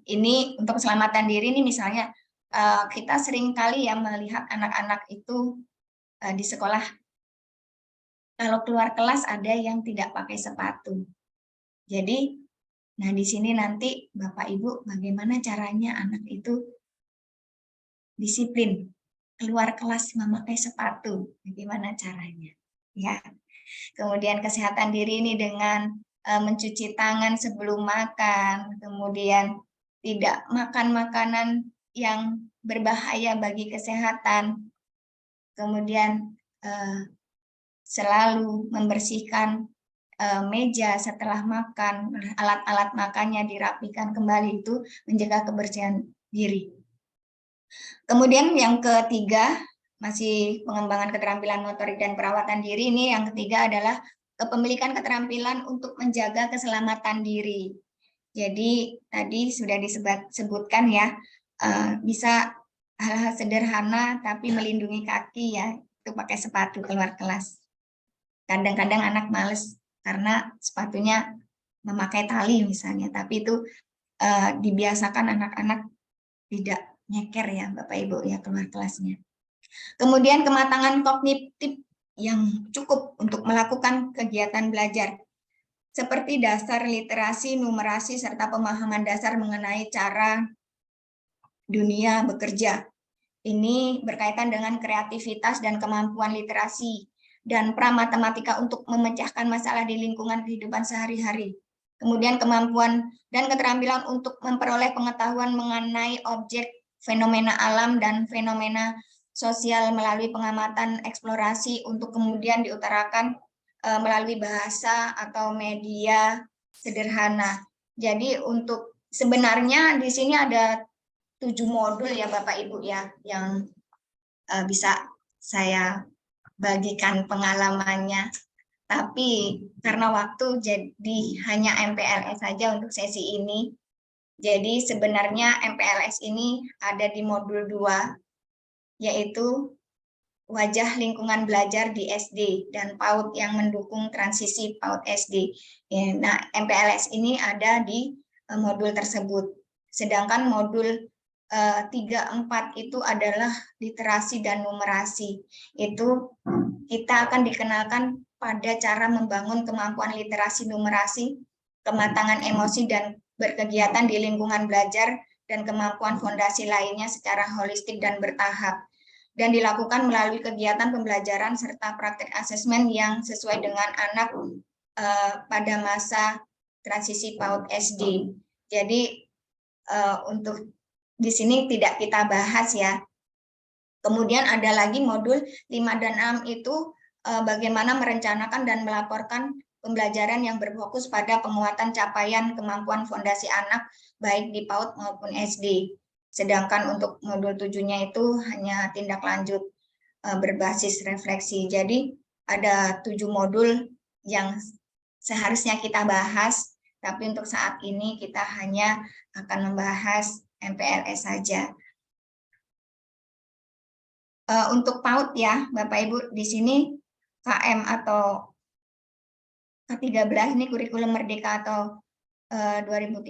ini untuk keselamatan diri ini misalnya kita sering kali ya melihat anak-anak itu di sekolah kalau keluar kelas ada yang tidak pakai sepatu. Jadi nah di sini nanti Bapak Ibu bagaimana caranya anak itu disiplin keluar kelas memakai sepatu, bagaimana caranya? Ya. Kemudian kesehatan diri ini dengan mencuci tangan sebelum makan, kemudian tidak makan makanan yang berbahaya bagi kesehatan, kemudian selalu membersihkan meja setelah makan, alat-alat makannya dirapikan kembali, itu menjaga kebersihan diri. Kemudian yang ketiga, masih pengembangan keterampilan motorik dan perawatan diri, ini yang ketiga adalah kepemilikan keterampilan untuk menjaga keselamatan diri. Jadi tadi sudah disebutkan ya, bisa hal-hal sederhana tapi melindungi kaki ya, itu pakai sepatu keluar kelas. Kadang-kadang anak males karena sepatunya memakai tali misalnya, tapi itu dibiasakan anak-anak tidak nyeker ya Bapak Ibu ya keluar kelasnya. Kemudian kematangan kognitif yang cukup untuk melakukan kegiatan belajar seperti dasar literasi, numerasi, serta pemahaman dasar mengenai cara dunia bekerja. Ini berkaitan dengan kreativitas dan kemampuan literasi dan pramatematika untuk memecahkan masalah di lingkungan kehidupan sehari-hari. Kemudian kemampuan dan keterampilan untuk memperoleh pengetahuan mengenai objek, fenomena alam, dan fenomena sosial melalui pengamatan eksplorasi untuk kemudian diutarakan melalui bahasa atau media sederhana. Jadi untuk sebenarnya di sini ada 7 modul ya Bapak Ibu ya yang bisa saya bagikan pengalamannya. Tapi karena waktu jadi hanya MPLS saja untuk sesi ini. Jadi sebenarnya MPLS ini ada di modul 2 yaitu wajah lingkungan belajar di SD dan PAUD yang mendukung transisi PAUD SD. Nah, MPLS ini ada di modul tersebut. Sedangkan modul 3-4 itu adalah literasi dan numerasi. Itu kita akan dikenalkan pada cara membangun kemampuan literasi numerasi, kematangan emosi dan berkegiatan di lingkungan belajar, dan kemampuan fondasi lainnya secara holistik dan bertahap. Dan dilakukan melalui kegiatan pembelajaran serta praktek asesmen yang sesuai dengan anak pada masa transisi PAUD SD. Jadi untuk di sini tidak kita bahas ya. Kemudian ada lagi modul 5 dan 6 itu bagaimana merencanakan dan melaporkan pembelajaran yang berfokus pada penguatan capaian kemampuan fondasi anak baik di PAUD maupun SD. Sedangkan untuk modul 7-nya itu hanya tindak lanjut berbasis refleksi. Jadi ada 7 modul yang seharusnya kita bahas, tapi untuk saat ini kita hanya akan membahas MPLS saja. Untuk PAUD ya, Bapak Ibu, di sini KM atau K13 ini kurikulum merdeka atau 2013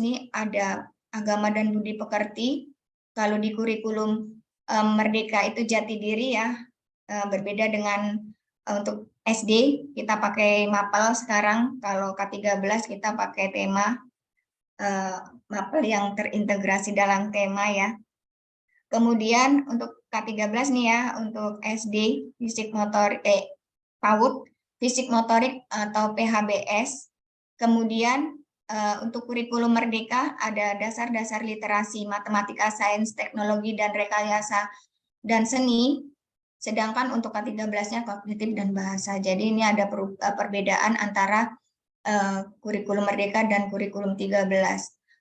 nih ada agama dan budi pekerti. Kalau di kurikulum merdeka itu jati diri ya, berbeda dengan untuk SD kita pakai mapel sekarang. Kalau K13 kita pakai tema mapel yang terintegrasi dalam tema ya. Kemudian untuk K13 nih ya, untuk SD fisik motorik PAUD fisik motorik atau PHBS. Kemudian untuk kurikulum merdeka ada dasar-dasar literasi, matematika, sains, teknologi dan rekayasa dan seni. Sedangkan untuk K13-nya kognitif dan bahasa. Jadi ini ada perbedaan antara kurikulum merdeka dan kurikulum 13.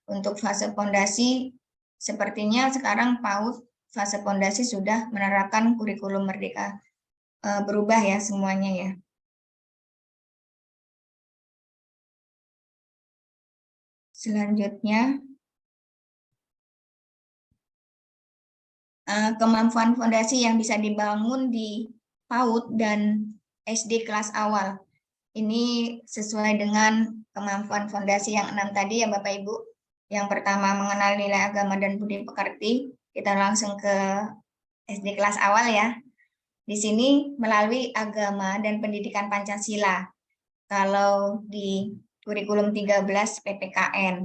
Untuk fase fondasi sepertinya sekarang PAUD fase fondasi sudah menerapkan kurikulum merdeka, berubah ya semuanya ya. Selanjutnya, kemampuan fondasi yang bisa dibangun di PAUD dan SD kelas awal. Ini sesuai dengan kemampuan fondasi yang 6 tadi ya Bapak Ibu. Yang pertama mengenal nilai agama dan budi pekerti. Kita langsung ke SD kelas awal ya. Di sini melalui agama dan pendidikan Pancasila. Kalau di kurikulum 13 PPKN.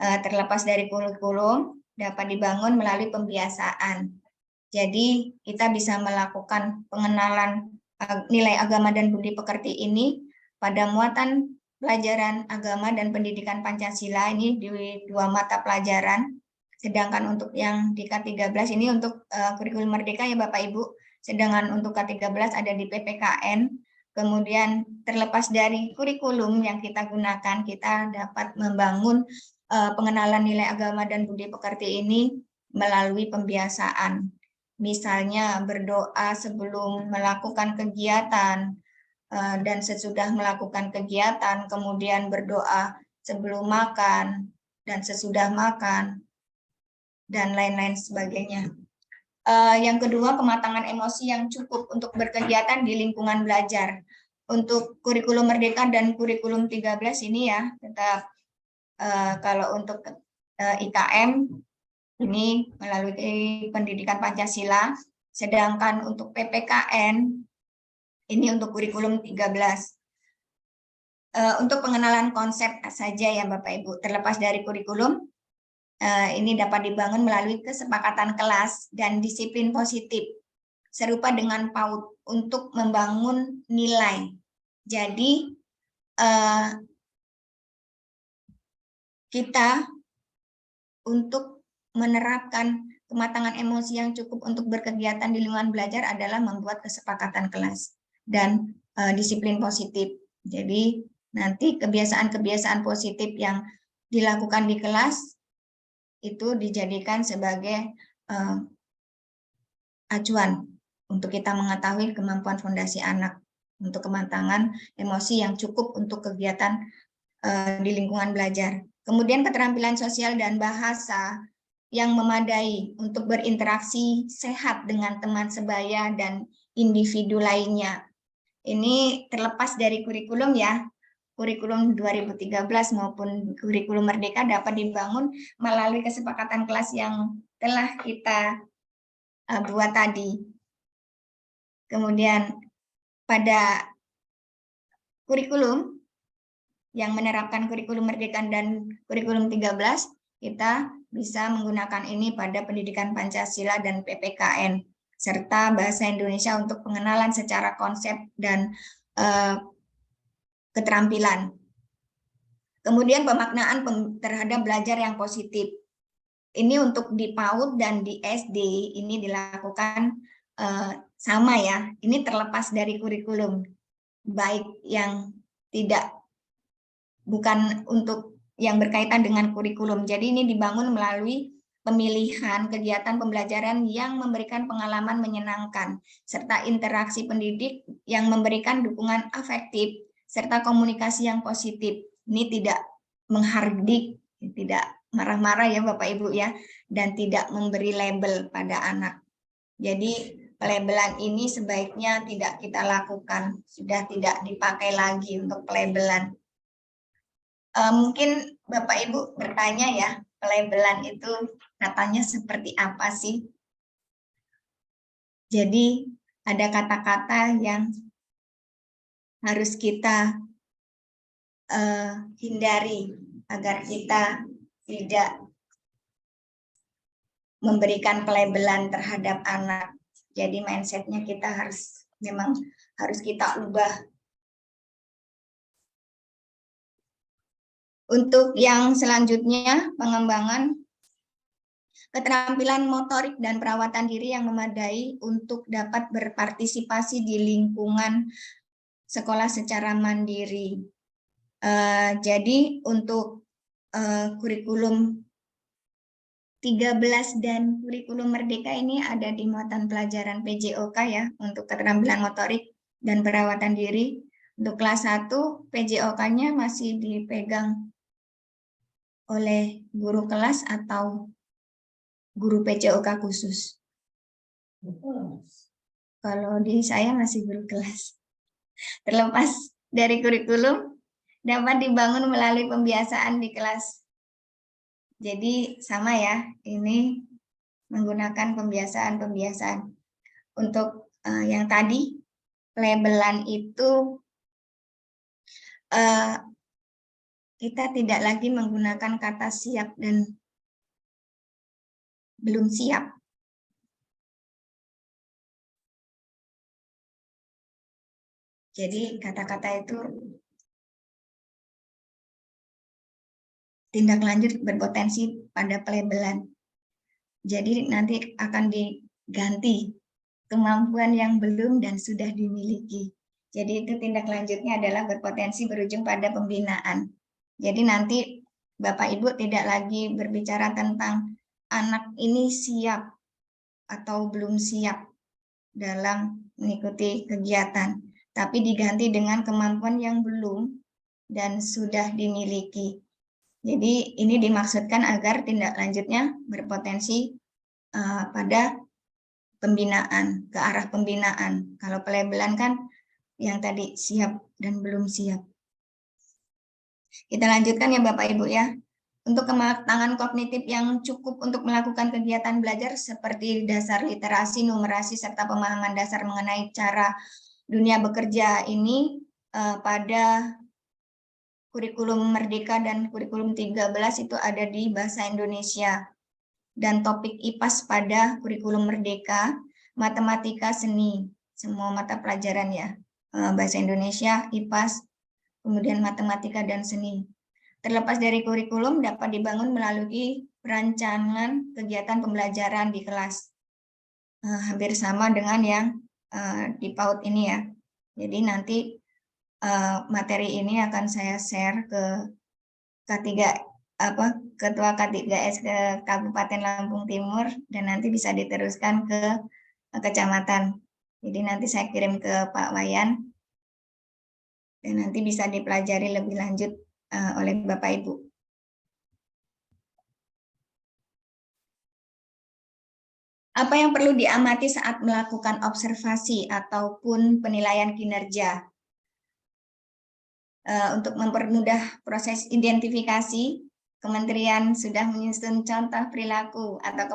Terlepas dari kurikulum dapat dibangun melalui pembiasaan. Jadi kita bisa melakukan pengenalan nilai agama dan budi pekerti ini pada muatan pelajaran agama dan pendidikan Pancasila ini di 2 mata pelajaran. Sedangkan untuk yang di K13 ini untuk kurikulum merdeka ya Bapak Ibu. Sedangkan untuk K13 ada di PPKN. Kemudian terlepas dari kurikulum yang kita gunakan, kita dapat membangun pengenalan nilai agama dan budi pekerti ini melalui pembiasaan. Misalnya berdoa sebelum melakukan kegiatan dan sesudah melakukan kegiatan, kemudian berdoa sebelum makan dan sesudah makan, dan lain-lain sebagainya. Yang kedua, kematangan emosi yang cukup untuk berkegiatan di lingkungan belajar. Untuk kurikulum merdeka dan kurikulum 13 ini ya, tetap kalau untuk IKM ini melalui pendidikan Pancasila, sedangkan untuk PPKN ini untuk kurikulum 13. Untuk pengenalan konsep saja ya Bapak Ibu, terlepas dari kurikulum, ini dapat dibangun melalui kesepakatan kelas dan disiplin positif, serupa dengan PAUD untuk membangun nilai. Jadi, kita untuk menerapkan kematangan emosi yang cukup untuk berkegiatan di lingkungan belajar adalah membuat kesepakatan kelas dan disiplin positif. Jadi nanti kebiasaan-kebiasaan positif yang dilakukan di kelas itu dijadikan sebagai acuan untuk kita mengetahui kemampuan fondasi anak untuk kematangan emosi yang cukup untuk kegiatan di lingkungan belajar. Kemudian keterampilan sosial dan bahasa yang memadai untuk berinteraksi sehat dengan teman sebaya dan individu lainnya. Ini terlepas dari kurikulum ya, kurikulum 2013 maupun kurikulum merdeka dapat dibangun melalui kesepakatan kelas yang telah kita buat tadi. Kemudian pada kurikulum yang menerapkan kurikulum merdeka dan kurikulum 13, kita bisa menggunakan ini pada pendidikan Pancasila dan PPKN, serta bahasa Indonesia untuk pengenalan secara konsep dan keterampilan. Kemudian pemaknaan terhadap belajar yang positif. Ini untuk di PAUD dan di SD ini dilakukan sama ya. Ini terlepas dari kurikulum, baik yang bukan untuk yang berkaitan dengan kurikulum. Jadi ini dibangun melalui pemilihan kegiatan pembelajaran yang memberikan pengalaman menyenangkan, serta interaksi pendidik yang memberikan dukungan afektif, serta komunikasi yang positif. Ini tidak menghardik, tidak marah-marah ya Bapak Ibu ya, dan tidak memberi label pada anak. Jadi pelabelan ini sebaiknya tidak kita lakukan, sudah tidak dipakai lagi untuk pelabelan. Mungkin Bapak Ibu bertanya ya, pelabelan itu katanya seperti apa sih? Jadi ada kata-kata yang harus kita hindari agar kita tidak memberikan pelabelan terhadap anak. Jadi mindsetnya kita memang harus kita ubah. Untuk yang selanjutnya, pengembangan keterampilan motorik dan perawatan diri yang memadai untuk dapat berpartisipasi di lingkungan sekolah secara mandiri. Jadi untuk kurikulum 13 dan kurikulum Merdeka ini ada di muatan pelajaran PJOK ya, untuk keterampilan motorik dan perawatan diri. Untuk kelas 1, PJOK-nya masih dipegang oleh guru kelas atau guru PJOK khusus. Kalau di saya masih guru kelas. Terlepas dari kurikulum, dapat dibangun melalui pembiasaan di kelas. Jadi sama ya, ini menggunakan pembiasaan-pembiasaan. Untuk yang tadi, pelabelan itu kita tidak lagi menggunakan kata siap dan belum siap. Jadi kata-kata itu tindak lanjut berpotensi pada pelabelan. Jadi nanti akan diganti kemampuan yang belum dan sudah dimiliki. Jadi itu tindak lanjutnya adalah berpotensi berujung pada pembinaan. Jadi nanti Bapak Ibu tidak lagi berbicara tentang anak ini siap atau belum siap dalam mengikuti kegiatan, tapi diganti dengan kemampuan yang belum dan sudah dimiliki. Jadi ini dimaksudkan agar tindak lanjutnya berpotensi pada pembinaan, ke arah pembinaan. Kalau pelabelan kan yang tadi siap dan belum siap. Kita lanjutkan ya Bapak Ibu ya. Untuk kematangan kognitif yang cukup untuk melakukan kegiatan belajar seperti dasar literasi, numerasi, serta pemahaman dasar mengenai cara dunia bekerja ini pada kurikulum Merdeka dan kurikulum 13 itu ada di Bahasa Indonesia. Dan topik IPAS pada kurikulum Merdeka, matematika, seni, semua mata pelajaran ya. Bahasa Indonesia, IPAS, kemudian matematika dan seni. Terlepas dari kurikulum dapat dibangun melalui perancangan kegiatan pembelajaran di kelas. Hampir sama dengan yang di PAUD ini ya. Jadi nanti materi ini akan saya share ke Ketua K3S ke Kabupaten Lampung Timur dan nanti bisa diteruskan ke kecamatan. Jadi nanti saya kirim ke Pak Wayan dan nanti bisa dipelajari lebih lanjut oleh Bapak Ibu. Apa yang perlu diamati saat melakukan observasi ataupun penilaian kinerja? Untuk mempermudah proses identifikasi, Kementerian sudah menyusun contoh perilaku atau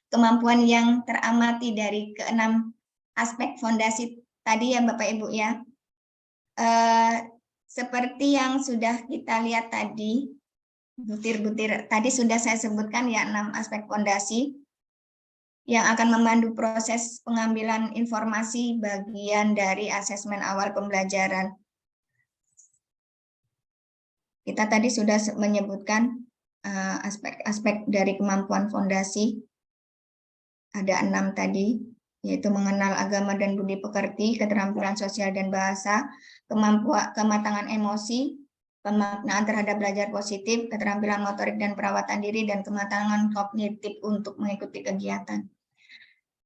kemampuan yang teramati dari keenam aspek fondasi tadi ya Bapak Ibu ya. Seperti yang sudah kita lihat tadi, butir-butir tadi sudah saya sebutkan ya 6 aspek fondasi yang akan memandu proses pengambilan informasi bagian dari asesmen awal pembelajaran. Kita tadi sudah menyebutkan aspek-aspek dari kemampuan fondasi, ada 6 tadi, yaitu mengenal agama dan budi pekerti, keterampilan sosial dan bahasa, kematangan emosi, pemaknaan terhadap belajar positif, keterampilan motorik dan perawatan diri, dan kematangan kognitif untuk mengikuti kegiatan.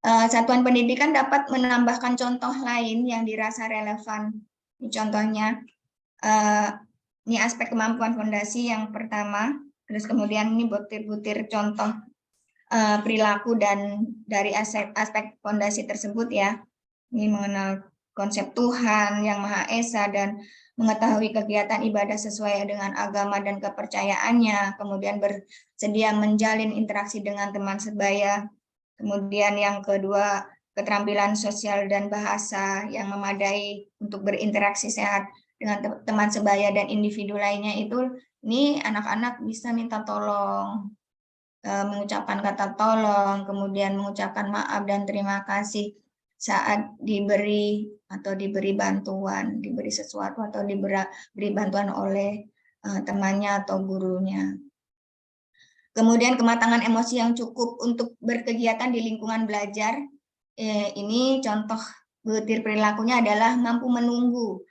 Satuan pendidikan dapat menambahkan contoh lain yang dirasa relevan. Contohnya, ini aspek kemampuan fondasi yang pertama, terus kemudian ini butir-butir contoh perilaku dan dari aspek fondasi tersebut ya. Ini mengenal konsep Tuhan yang Maha Esa dan mengetahui kegiatan ibadah sesuai dengan agama dan kepercayaannya, kemudian bersedia menjalin interaksi dengan teman sebaya. Kemudian yang kedua, keterampilan sosial dan bahasa yang memadai untuk berinteraksi sehat dengan teman sebaya dan individu lainnya. Itu ini anak-anak bisa minta tolong, mengucapkan kata tolong, kemudian mengucapkan maaf dan terima kasih saat diberi atau diberi bantuan, diberi sesuatu atau diberi bantuan oleh temannya atau gurunya. Kemudian kematangan emosi yang cukup untuk berkegiatan di lingkungan belajar. Ini contoh butir perilakunya adalah mampu menunggu,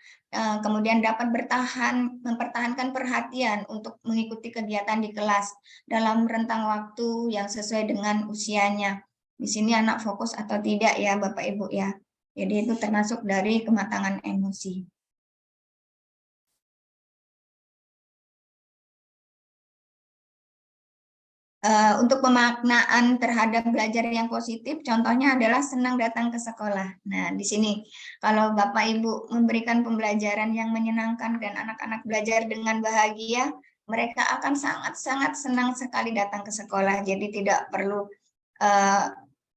kemudian dapat mempertahankan perhatian untuk mengikuti kegiatan di kelas dalam rentang waktu yang sesuai dengan usianya. Di sini anak fokus atau tidak ya Bapak Ibu ya. Jadi itu termasuk dari kematangan emosi. Untuk pemaknaan terhadap belajar yang positif, contohnya adalah senang datang ke sekolah. Nah, di sini kalau Bapak Ibu memberikan pembelajaran yang menyenangkan dan anak-anak belajar dengan bahagia, mereka akan sangat-sangat senang sekali datang ke sekolah. Jadi tidak perlu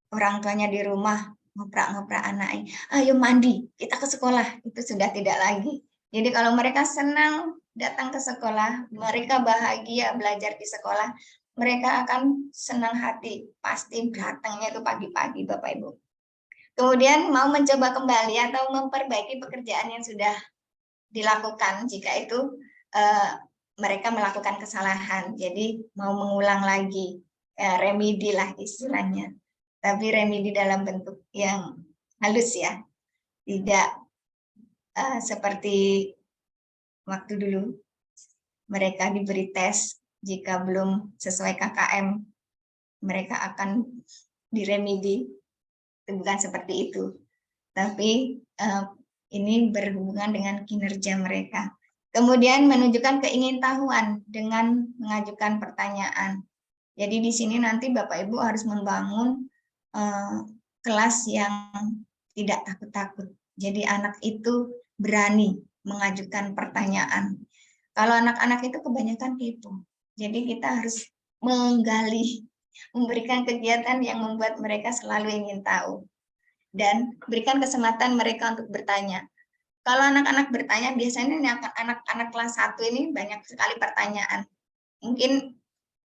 orang tuanya di rumah ngoprak-ngoprak anaknya, ayo mandi, kita ke sekolah. Itu sudah tidak lagi. Jadi kalau mereka senang datang ke sekolah, mereka bahagia belajar di sekolah, mereka akan senang hati, pasti datangnya itu pagi-pagi Bapak Ibu. Kemudian mau mencoba kembali atau memperbaiki pekerjaan yang sudah dilakukan jika itu mereka melakukan kesalahan, jadi mau mengulang lagi, remedi lah istilahnya, tapi remedi dalam bentuk yang halus ya, tidak seperti waktu dulu mereka diberi tes, jika belum sesuai KKM, mereka akan diremedi. Bukan seperti itu. Tapi ini berhubungan dengan kinerja mereka. Kemudian menunjukkan keingintahuan dengan mengajukan pertanyaan. Jadi di sini nanti Bapak Ibu harus membangun kelas yang tidak takut-takut. Jadi anak itu berani mengajukan pertanyaan. Kalau anak-anak itu kebanyakan kepo. Jadi kita harus menggali, memberikan kegiatan yang membuat mereka selalu ingin tahu. Dan berikan kesempatan mereka untuk bertanya. Kalau anak-anak bertanya, biasanya anak-anak kelas 1 ini banyak sekali pertanyaan. Mungkin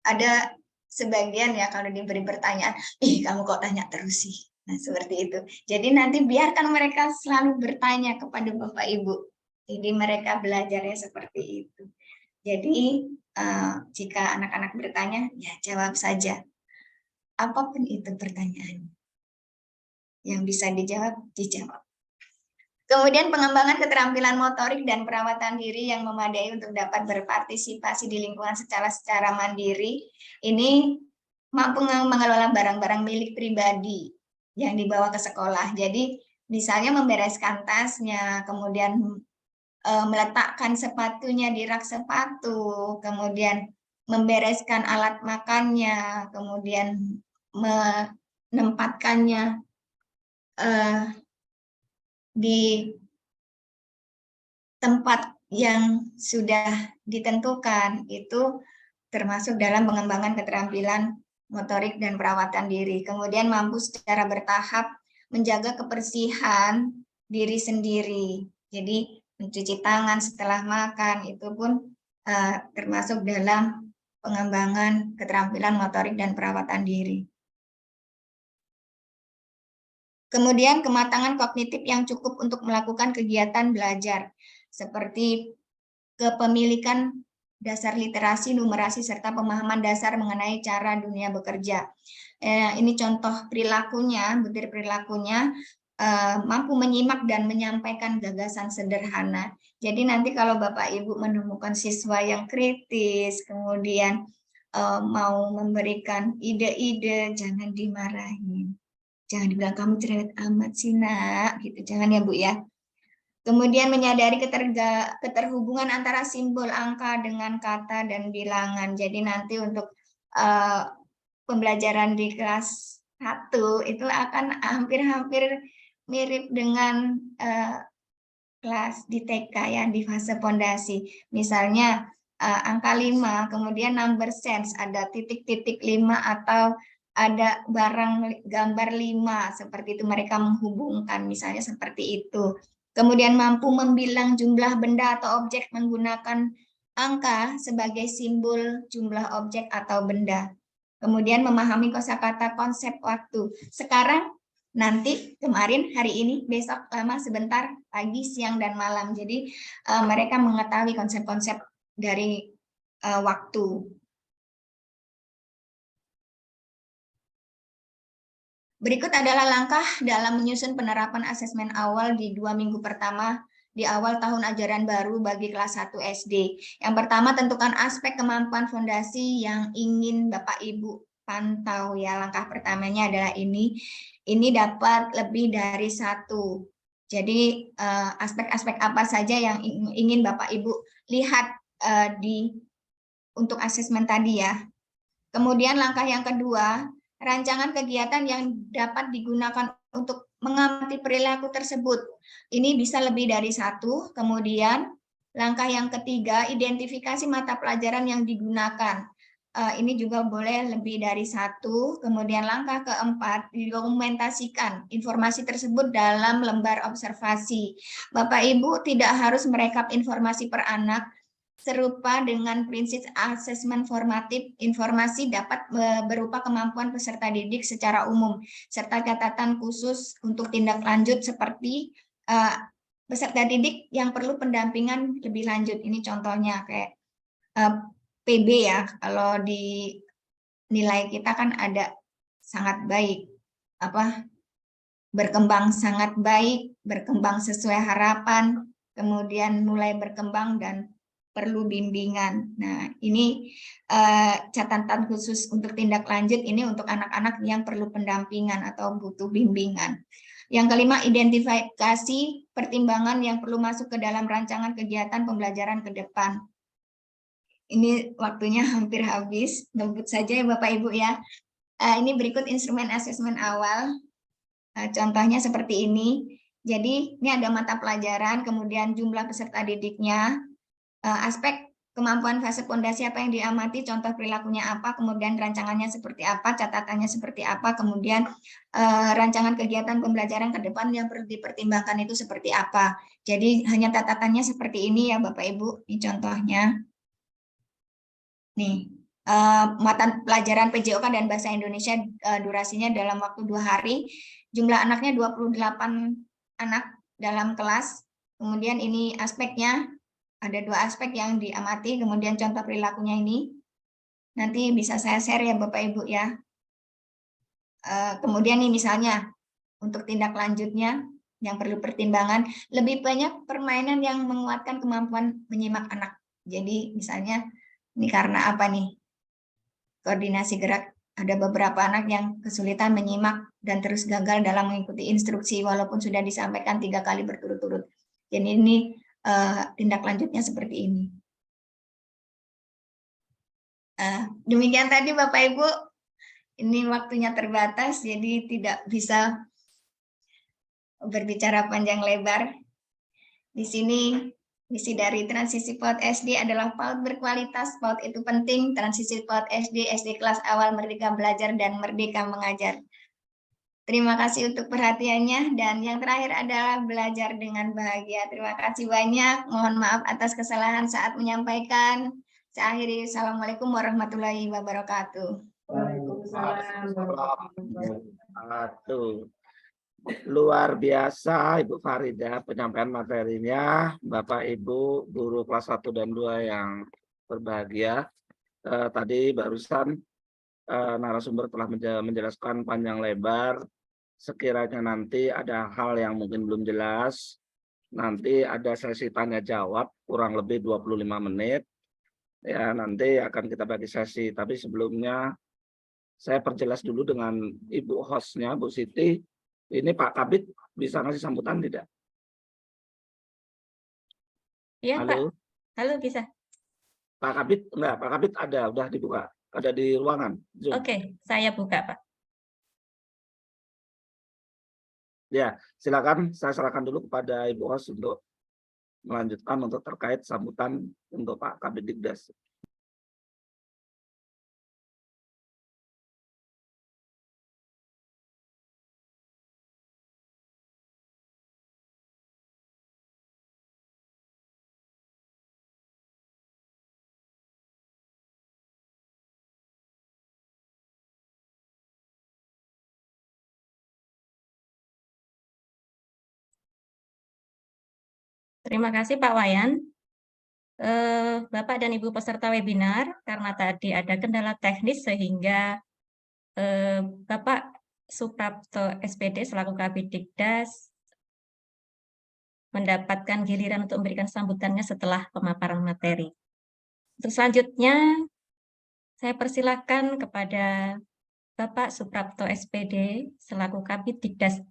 ada sebagian ya kalau diberi pertanyaan, ih kamu kok tanya terus sih. Nah seperti itu. Jadi nanti biarkan mereka selalu bertanya kepada Bapak Ibu. Jadi mereka belajarnya seperti itu. Jadi jika anak-anak bertanya, ya jawab saja. Apapun itu pertanyaannya. Yang bisa dijawab, dijawab. Kemudian pengembangan keterampilan motorik dan perawatan diri yang memadai untuk dapat berpartisipasi di lingkungan secara mandiri. Ini mampu mengelola barang-barang milik pribadi yang dibawa ke sekolah. Jadi misalnya membereskan tasnya, kemudian meletakkan sepatunya di rak sepatu, kemudian membereskan alat makannya, kemudian menempatkannya di tempat yang sudah ditentukan, itu termasuk dalam pengembangan keterampilan motorik dan perawatan diri. Kemudian mampu secara bertahap menjaga kebersihan diri sendiri. Jadi mencuci tangan setelah makan itu pun termasuk dalam pengembangan keterampilan motorik dan perawatan diri. Kemudian kematangan kognitif yang cukup untuk melakukan kegiatan belajar, seperti kepemilikan dasar literasi, numerasi, serta pemahaman dasar mengenai cara dunia bekerja. Ini contoh perilakunya, butir perilakunya, mampu menyimak dan menyampaikan gagasan sederhana. Jadi nanti kalau Bapak Ibu menemukan siswa yang kritis, kemudian mau memberikan ide-ide, jangan dimarahin. Jangan dibilang kamu cerewet amat sih nak, gitu. Jangan ya Bu ya. Kemudian menyadari keterhubungan antara simbol angka dengan kata dan bilangan. Jadi nanti untuk pembelajaran di kelas 1 itu akan hampir-hampir mirip dengan kelas di TK ya, di fase pondasi. Misalnya angka 5, kemudian number sense, ada titik-titik 5 atau ada barang gambar 5, seperti itu mereka menghubungkan, misalnya seperti itu. Kemudian mampu membilang jumlah benda atau objek menggunakan angka sebagai simbol jumlah objek atau benda. Kemudian memahami kosakata konsep waktu. Sekarang, nanti, kemarin, hari ini, besok, lama, sebentar, pagi, siang, dan malam. Jadi mereka mengetahui konsep-konsep dari waktu. Berikut adalah langkah dalam menyusun penerapan asesmen awal di 2 minggu pertama di awal tahun ajaran baru bagi kelas 1 SD. Yang pertama, tentukan aspek kemampuan fondasi yang ingin Bapak Ibu pantau ya. Langkah pertamanya adalah ini. Ini dapat lebih dari 1. Jadi aspek-aspek apa saja yang ingin Bapak Ibu lihat untuk asesmen tadi ya. Kemudian langkah yang kedua, rancangan kegiatan yang dapat digunakan untuk mengamati perilaku tersebut. Ini bisa lebih dari 1. Kemudian langkah yang ketiga, identifikasi mata pelajaran yang digunakan. Ini juga boleh lebih dari 1. Kemudian langkah keempat, didokumentasikan informasi tersebut dalam lembar observasi. Bapak Ibu tidak harus merekap informasi per anak, serupa dengan prinsip asesmen formatif, informasi dapat berupa kemampuan peserta didik secara umum, serta catatan khusus untuk tindak lanjut seperti peserta didik yang perlu pendampingan lebih lanjut. Ini contohnya kayak PB ya, kalau di nilai kita kan ada sangat baik, berkembang sangat baik, berkembang sesuai harapan, kemudian mulai berkembang dan perlu bimbingan. Nah, ini catatan khusus untuk tindak lanjut ini untuk anak-anak yang perlu pendampingan atau butuh bimbingan. Yang kelima, identifikasi pertimbangan yang perlu masuk ke dalam rancangan kegiatan pembelajaran ke depan. Ini waktunya hampir habis, ngebut saja ya Bapak Ibu ya. Ini berikut instrumen asesmen awal. Contohnya seperti ini. Jadi ini ada mata pelajaran, kemudian jumlah peserta didiknya, aspek kemampuan fase pondasi apa yang diamati, contoh perilakunya apa, kemudian rancangannya seperti apa, catatannya seperti apa, kemudian rancangan kegiatan pembelajaran ke depan yang perlu dipertimbangkan itu seperti apa. Jadi hanya catatannya seperti ini ya Bapak Ibu, ini contohnya. Nih, mata pelajaran PJOK dan Bahasa Indonesia durasinya dalam waktu 2 hari, jumlah anaknya 28 anak dalam kelas, kemudian ini aspeknya, ada 2 aspek yang diamati, kemudian contoh perilakunya ini, nanti bisa saya share ya Bapak Ibu ya. Kemudian nih misalnya, untuk tindak lanjutnya, yang perlu pertimbangan, lebih banyak permainan yang menguatkan kemampuan menyimak anak. Jadi misalnya, ini karena apa nih? Koordinasi gerak, ada beberapa anak yang kesulitan menyimak dan terus gagal dalam mengikuti instruksi walaupun sudah disampaikan 3 kali berturut-turut. Jadi ini tindak lanjutnya seperti ini. Demikian tadi Bapak Ibu, ini waktunya terbatas jadi tidak bisa berbicara panjang lebar. Di sini misi dari Transisi PAUD SD adalah PAUD berkualitas, PAUD itu penting, Transisi PAUD SD, SD kelas awal merdeka belajar dan merdeka mengajar. Terima kasih untuk perhatiannya, dan yang terakhir adalah belajar dengan bahagia. Terima kasih banyak, mohon maaf atas kesalahan saat menyampaikan. Saya akhiri, Assalamualaikum warahmatullahi wabarakatuh.
Waalaikumsalam. Luar biasa Ibu Farida penyampaian materinya, Bapak Ibu guru kelas 1 dan 2 yang berbahagia. Tadi barusan narasumber telah menjelaskan panjang lebar. Sekiranya nanti ada hal yang mungkin belum jelas, nanti ada sesi tanya jawab kurang lebih 25 menit. Ya, nanti akan kita bagi sesi. Tapi sebelumnya saya perjelas dulu dengan Ibu hostnya, Bu Siti. Ini Pak Kabit bisa ngasih sambutan tidak?
Iya, Pak.
Halo,
Halo, bisa.
Pak Kabit enggak? Pak Kabit ada, udah dibuka, ada di ruangan Zoom.
Oke, saya buka, Pak.
Ya, silakan saya serahkan dulu kepada Ibu host untuk melanjutkan untuk terkait sambutan untuk Pak Kabit Digdas.
Terima kasih, Pak Wayan. Bapak dan Ibu peserta webinar, karena tadi ada kendala teknis sehingga Bapak Suprapto SPD selaku Kabid Digdas mendapatkan giliran untuk memberikan sambutannya setelah pemaparan materi. Untuk selanjutnya, saya persilahkan kepada Bapak Suprapto SPD selaku Kabid Digdas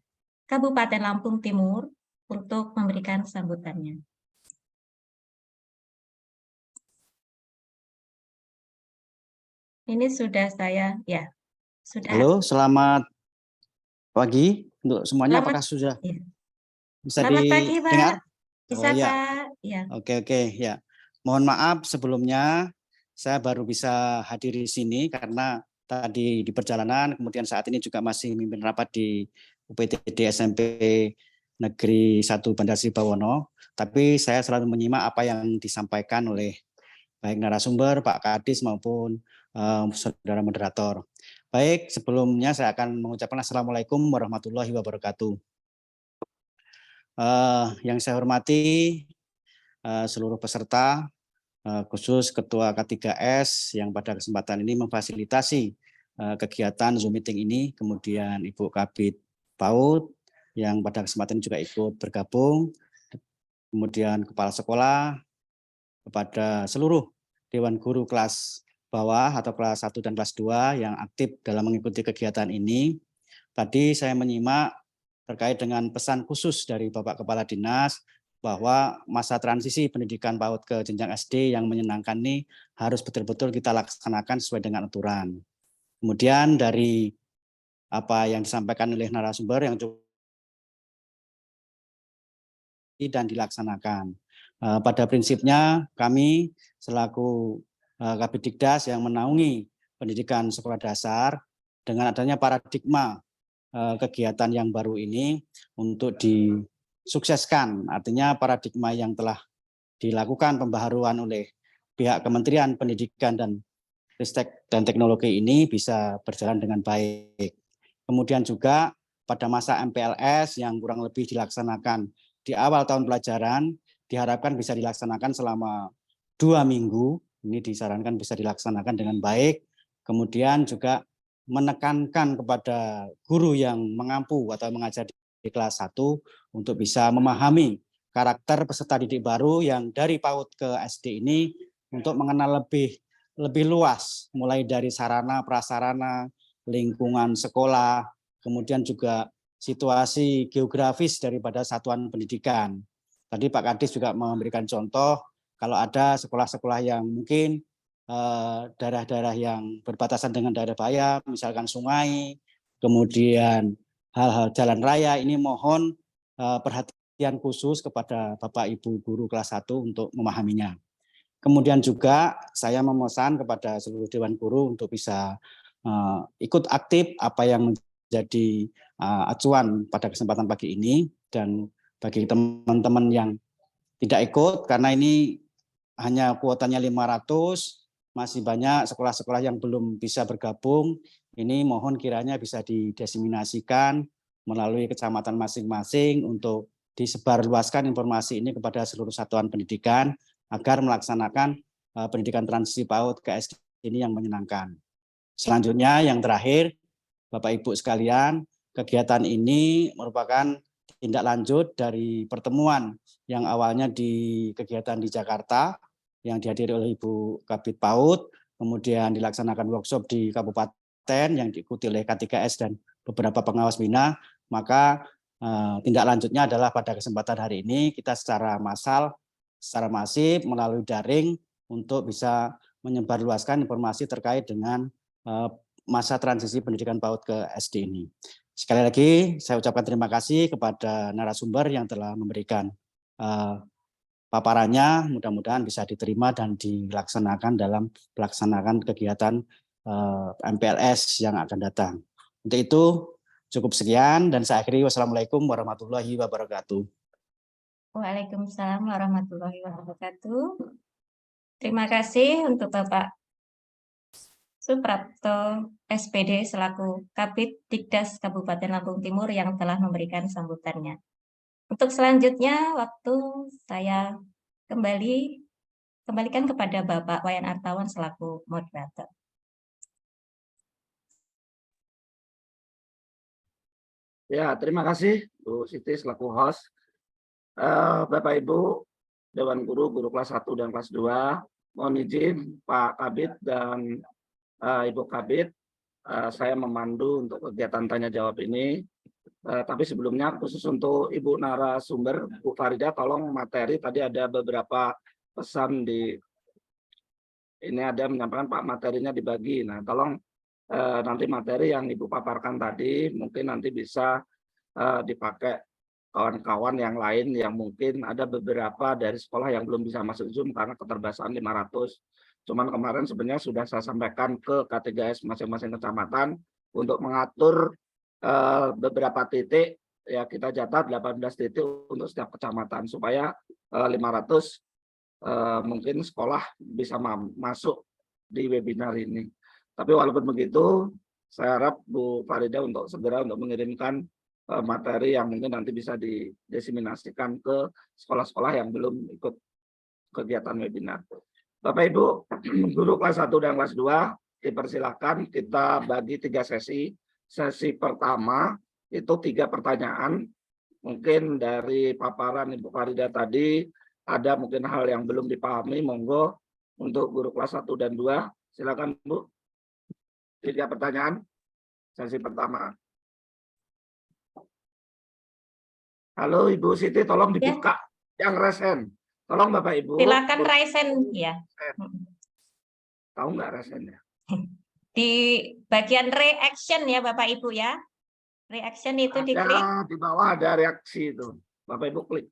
Kabupaten Lampung Timur untuk memberikan sambutannya. Ini sudah saya, ya, sudah.
Halo, selamat pagi untuk semuanya.
Selamat-
Apakah sudah
ya.
bisa
Selamat pagi, Pak.
didengar?
Bisa,
Oh, ya.
Pak. Ya.
Oke, ya. Mohon maaf sebelumnya saya baru bisa hadir di sini karena tadi di perjalanan, kemudian saat ini juga masih memimpin rapat di UPTD SMP Negeri 1 Bandar Sri Bawono. Tapi saya selalu menyimak apa yang disampaikan oleh baik narasumber, Pak Kadis maupun saudara moderator. Baik, sebelumnya saya akan mengucapkan Assalamualaikum warahmatullahi wabarakatuh. Yang saya hormati seluruh peserta, khusus Ketua K3S yang pada kesempatan ini memfasilitasi kegiatan Zoom meeting ini, kemudian Ibu Kabid PAUD yang pada kesempatan ini juga ikut bergabung, kemudian Kepala Sekolah, kepada seluruh Dewan Guru kelas bawah atau kelas 1 dan kelas 2 yang aktif dalam mengikuti kegiatan ini. Tadi saya menyimak terkait dengan pesan khusus dari Bapak Kepala Dinas bahwa masa transisi pendidikan PAUD ke jenjang SD yang menyenangkan ini harus betul-betul kita laksanakan sesuai dengan aturan. Kemudian dari apa yang disampaikan oleh narasumber yang cukup dan dilaksanakan. Pada prinsipnya kami selaku Kabid Digdas yang menaungi pendidikan sekolah dasar dengan adanya paradigma kegiatan yang baru ini untuk disukseskan, artinya paradigma yang telah dilakukan pembaharuan oleh pihak Kementerian Pendidikan dan Ristek dan Teknologi ini bisa berjalan dengan baik. Kemudian juga pada masa MPLS yang kurang lebih dilaksanakan di awal tahun pelajaran, diharapkan bisa dilaksanakan selama 2 minggu. Ini disarankan bisa dilaksanakan dengan baik. Kemudian juga menekankan kepada guru yang mengampu atau mengajar di kelas 1 untuk bisa memahami karakter peserta didik baru yang dari PAUD ke SD ini untuk mengenal lebih luas, mulai dari sarana, prasarana, lingkungan sekolah, kemudian juga situasi geografis daripada satuan pendidikan. Tadi Pak Kadis juga memberikan contoh, kalau ada sekolah-sekolah yang mungkin daerah-daerah yang berbatasan dengan daerah bahaya, misalkan sungai, kemudian hal-hal jalan raya, ini mohon perhatian khusus kepada Bapak Ibu guru kelas 1 untuk memahaminya. Kemudian juga saya memesan kepada seluruh Dewan Guru untuk bisa ikut aktif apa yang menjadi acuan pada kesempatan pagi ini, dan bagi teman-teman yang tidak ikut karena ini hanya kuotanya 500, masih banyak sekolah-sekolah yang belum bisa bergabung, ini mohon kiranya bisa didiseminasikan melalui kecamatan masing-masing untuk disebarluaskan informasi ini kepada seluruh satuan pendidikan agar melaksanakan pendidikan transisi PAUD ke SD ini yang menyenangkan. Selanjutnya yang terakhir, Bapak Ibu sekalian, kegiatan ini merupakan tindak lanjut dari pertemuan yang awalnya di kegiatan di Jakarta yang dihadiri oleh Ibu Kabid PAUD, kemudian dilaksanakan workshop di Kabupaten yang diikuti oleh K3S dan beberapa pengawas bina, maka tindak lanjutnya adalah pada kesempatan hari ini kita secara massal, secara masif melalui daring untuk bisa menyebarluaskan informasi terkait dengan masa transisi pendidikan PAUD ke SD ini. Sekali lagi saya ucapkan terima kasih kepada narasumber yang telah memberikan paparannya, mudah-mudahan bisa diterima dan dilaksanakan dalam pelaksanaan kegiatan MPLS yang akan datang. Untuk itu cukup sekian dan saya akhiri. Wassalamualaikum warahmatullahi wabarakatuh.
Waalaikumsalam warahmatullahi wabarakatuh. Terima kasih untuk Bapak Suprapto SPD selaku Kabid Dikdas Kabupaten Lampung Timur yang telah memberikan sambutannya. Untuk selanjutnya, waktu saya kembalikan kepada Bapak Wayan Artawan selaku moderator.
Ya, terima kasih Bu Siti selaku host. Bapak Ibu Dewan Guru, Guru kelas 1 dan kelas 2, mohon izin Pak Kabid dan Ibu Kabid, saya memandu untuk kegiatan tanya jawab ini. Tapi sebelumnya khusus untuk Ibu narasumber, Bu Farida, tolong materi tadi ada beberapa pesan di ini ada menyampaikan Pak materinya dibagi. Nah, tolong nanti materi yang Ibu paparkan tadi mungkin nanti bisa dipakai kawan-kawan yang lain yang mungkin ada beberapa dari sekolah yang belum bisa masuk Zoom karena keterbatasan 500. Cuman kemarin sebenarnya sudah saya sampaikan ke K3S masing-masing kecamatan untuk mengatur beberapa titik, ya kita catat 18 titik untuk setiap kecamatan supaya 500 mungkin sekolah bisa masuk di webinar ini. Tapi walaupun begitu, saya harap Bu Farida untuk segera untuk mengirimkan materi yang mungkin nanti bisa didesiminasikan ke sekolah-sekolah yang belum ikut kegiatan webinar. Bapak Ibu, guru kelas 1 dan kelas 2, dipersilakan kita bagi 3 sesi. Sesi pertama itu 3 pertanyaan. Mungkin dari paparan Ibu Farida tadi ada mungkin hal yang belum dipahami, monggo untuk guru kelas 1 dan 2. Silakan Bu. 3 pertanyaan. Sesi pertama. Halo Ibu Siti, tolong dibuka yang raise hand. Tolong Bapak Ibu.
Silakan raise hand ya.
Tahu nggak raise hand-nya?
Di bagian reaction ya Bapak Ibu ya. Reaction itu diklik.
Di bawah ada reaksi itu. Bapak Ibu klik.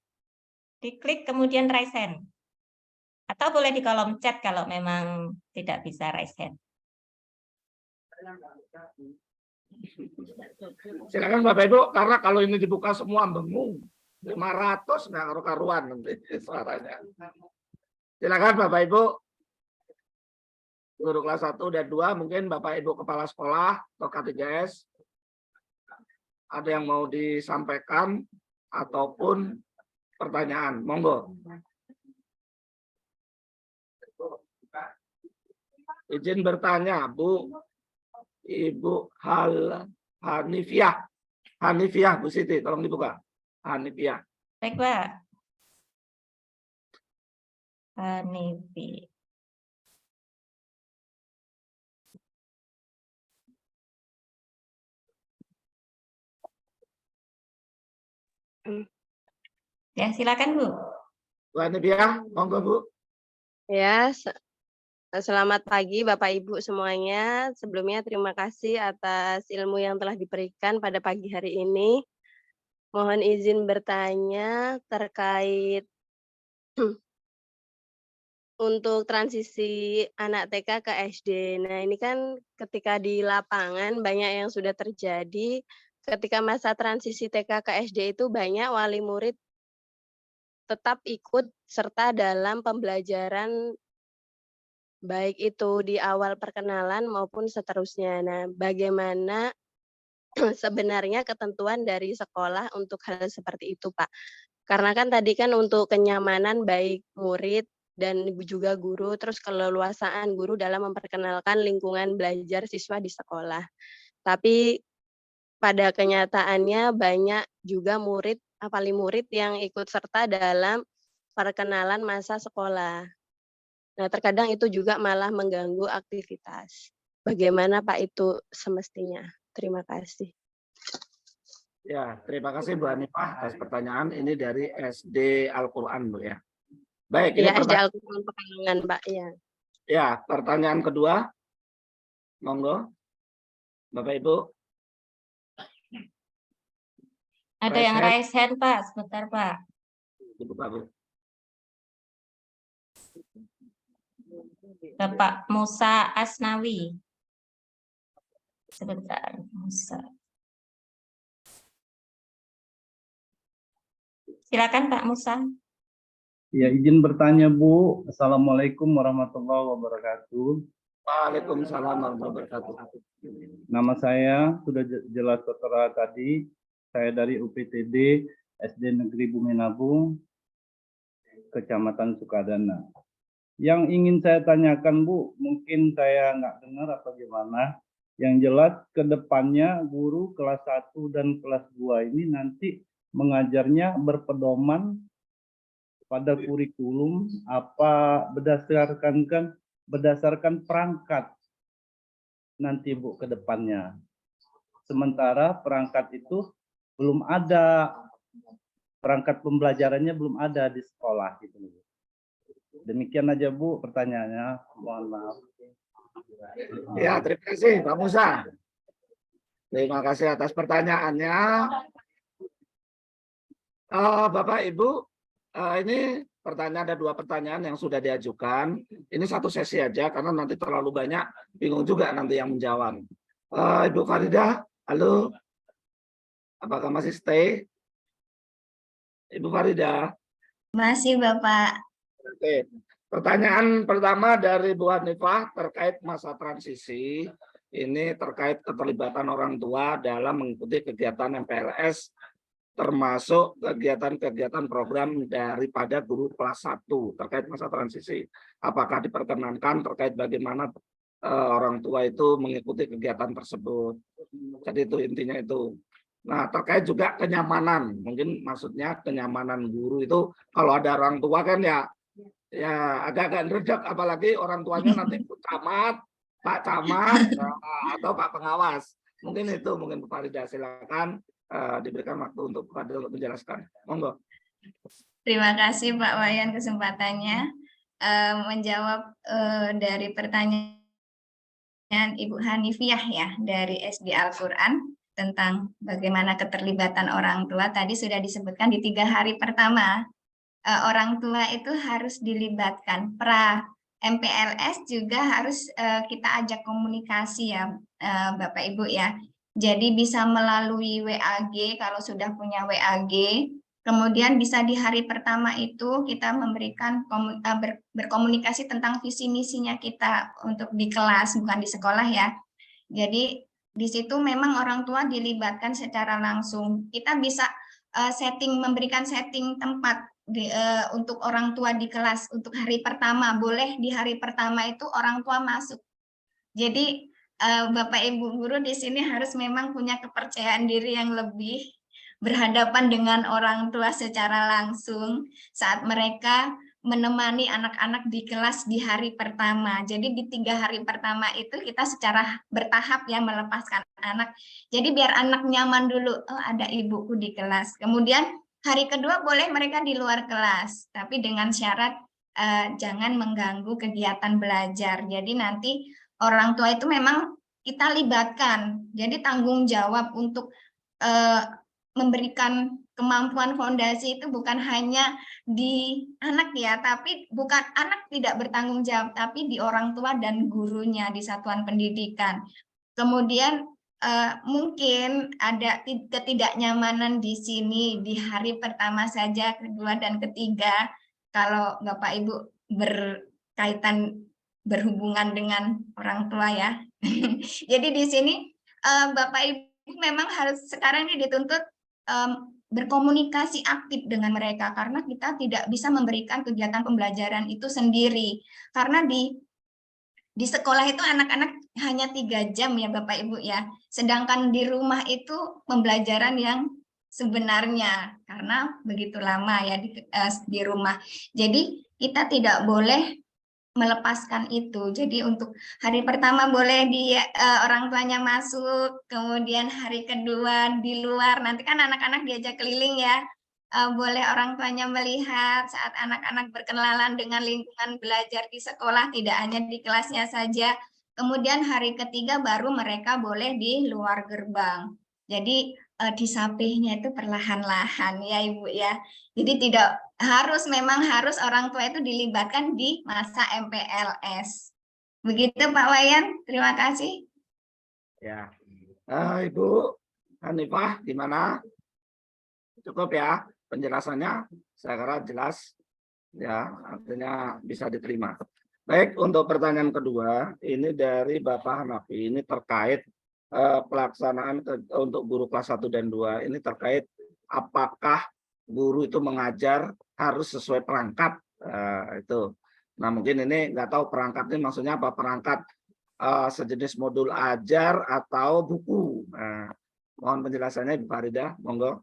Diklik kemudian raise hand. Atau boleh di kolom chat kalau memang tidak bisa raise hand.
Silakan Bapak Ibu, karena kalau ini dibuka semua bengung. 500 nggak karu-karuan nanti suaranya. Silakan Bapak Ibu. Guru kelas 1 dan 2, mungkin Bapak Ibu kepala sekolah atau K3S ada yang mau disampaikan ataupun pertanyaan. Monggo. Izin bertanya, Bu. Ibu Hanifiah. Hanifiah, Bu Siti, tolong dibuka. Hanifiah.
Baik, Pak. Hanifi. Ya, silakan Bu.
Bu Hanifiah, monggo Bu.
Ya, selamat pagi Bapak Ibu semuanya. Sebelumnya terima kasih atas ilmu yang telah diberikan pada pagi hari ini. Mohon izin bertanya terkait untuk transisi anak TK ke SD. Nah, ini kan ketika di lapangan banyak yang sudah terjadi. Ketika masa transisi TK ke SD itu banyak wali murid tetap ikut serta dalam pembelajaran baik itu di awal perkenalan maupun seterusnya. Nah, bagaimana sebenarnya ketentuan dari sekolah untuk hal seperti itu, Pak? Karena kan tadi kan untuk kenyamanan baik murid dan juga guru, terus keleluasaan guru dalam memperkenalkan lingkungan belajar siswa di sekolah. Tapi pada kenyataannya banyak juga wali murid yang ikut serta dalam perkenalan masa sekolah. Nah, terkadang itu juga malah mengganggu aktivitas. Bagaimana Pak itu semestinya? Terima kasih.
Ya, terima kasih Bu Hanifah atas pertanyaan. Ini dari SD Al-Quran, Bu ya. Baik, ini
Ya, SD Al-Quran Pekalongan, Pak. Ya.
Ya, pertanyaan kedua. Monggo, Bapak Ibu.
Ada yang raise hand, Pak. Sebentar, Pak.
Ibu, Pak, Bu.
Bapak Musa Asnawi. Sebentar, Musa. Silakan Pak Musa.
Ya, izin bertanya Bu. Assalamualaikum warahmatullahi wabarakatuh.
Waalaikumsalam warahmatullahi wabarakatuh.
Nama saya sudah jelas tertera tadi. Saya dari UPTD SD Negeri Bumenabung, Kecamatan Sukadana. Yang ingin saya tanyakan Bu, mungkin saya nggak dengar apa gimana. Yang jelas ke depannya guru kelas 1 dan kelas 2 ini nanti mengajarnya berpedoman pada kurikulum apa berdasarkan perangkat nanti Bu ke depannya. Sementara perangkat itu belum ada, perangkat pembelajarannya belum ada di sekolah gitu. Demikian aja Bu pertanyaannya. Mohon maaf.
Ya, terima kasih Pak Musa. Terima kasih atas pertanyaannya. Bapak Ibu, ini pertanyaan, ada 2 pertanyaan yang sudah diajukan. Ini satu sesi aja karena nanti terlalu banyak, bingung juga nanti yang menjawab. Ibu Faridah, halo. Apakah masih stay? Ibu Faridah.
Masih Bapak.
Oke. Pertanyaan pertama dari Bu Hanifah terkait masa transisi. Ini terkait keterlibatan orang tua dalam mengikuti kegiatan MPLS, termasuk kegiatan-kegiatan program daripada guru kelas 1 terkait masa transisi. Apakah diperkenankan terkait bagaimana orang tua itu mengikuti kegiatan tersebut. Jadi itu intinya itu. Nah, terkait juga kenyamanan, mungkin maksudnya kenyamanan guru itu kalau ada orang tua kan ya agak-agak ngeredek, apalagi orang tuanya nanti camat, Pak Camat, atau Pak Pengawas. Mungkin itu, mungkin Bu Farida, silakan diberikan waktu untuk menjelaskan. Monggo.
Terima kasih Pak Wayan kesempatannya menjawab dari pertanyaan Ibu Hanifiah ya dari SD Al-Quran tentang bagaimana keterlibatan orang tua. Tadi sudah disebutkan di 3 hari pertama orang tua itu harus dilibatkan. Pra MPLS juga harus kita ajak komunikasi ya Bapak Ibu ya. Jadi bisa melalui WAG kalau sudah punya WAG. Kemudian bisa di hari pertama itu kita memberikan berkomunikasi tentang visi misinya kita untuk di kelas, bukan di sekolah ya. Jadi di situ memang orang tua dilibatkan secara langsung. Kita bisa memberikan setting tempat untuk orang tua di kelas untuk hari pertama. Boleh di hari pertama itu orang tua masuk. Jadi Bapak Ibu guru di sini harus memang punya kepercayaan diri yang lebih, berhadapan dengan orang tua secara langsung saat mereka menemani anak-anak di kelas di hari pertama. Jadi di 3 hari pertama itu kita secara bertahap ya melepaskan anak. Jadi biar anak nyaman dulu, oh ada ibuku di kelas. Kemudian hari kedua boleh mereka di luar kelas, tapi dengan syarat jangan mengganggu kegiatan belajar. Jadi nanti orang tua itu memang kita libatkan. Jadi tanggung jawab untuk memberikan kemampuan fondasi itu bukan hanya di anak ya, tapi bukan anak tidak bertanggung jawab, tapi di orang tua dan gurunya di satuan pendidikan. Kemudian mungkin ada ketidaknyamanan di sini di hari pertama saja, kedua dan ketiga, kalau Bapak Ibu berhubungan dengan orang tua ya. Jadi di sini Bapak Ibu memang harus sekarang ini dituntut berkomunikasi aktif dengan mereka, karena kita tidak bisa memberikan kegiatan pembelajaran itu sendiri, karena di sekolah itu anak-anak hanya 3 jam ya Bapak Ibu ya, sedangkan di rumah itu pembelajaran yang sebenarnya karena begitu lama ya di rumah. Jadi kita tidak boleh melepaskan itu. Jadi untuk hari pertama boleh orang tuanya masuk, kemudian hari kedua di luar. Nanti kan anak-anak diajak keliling ya. Boleh orang tuanya melihat saat anak-anak berkenalan dengan lingkungan belajar di sekolah, tidak hanya di kelasnya saja. Kemudian hari ketiga baru mereka boleh di luar gerbang. Jadi disapihnya itu perlahan-lahan ya Ibu ya. Jadi memang harus orang tua itu dilibatkan di masa MPLS. Begitu Pak Wayan, terima kasih.
Ya, Ibu Hanifah, gimana? Cukup ya penjelasannya? Saya kira jelas, ya, artinya bisa diterima. Baik, untuk pertanyaan kedua, ini dari Bapak Hanafi, ini terkait pelaksanaan untuk guru kelas 1 dan 2, ini terkait apakah guru itu mengajar harus sesuai perangkat itu. Nah mungkin ini nggak tahu perangkat ini maksudnya apa, perangkat sejenis modul ajar atau buku. Nah, mohon penjelasannya Ibu Farida, monggo.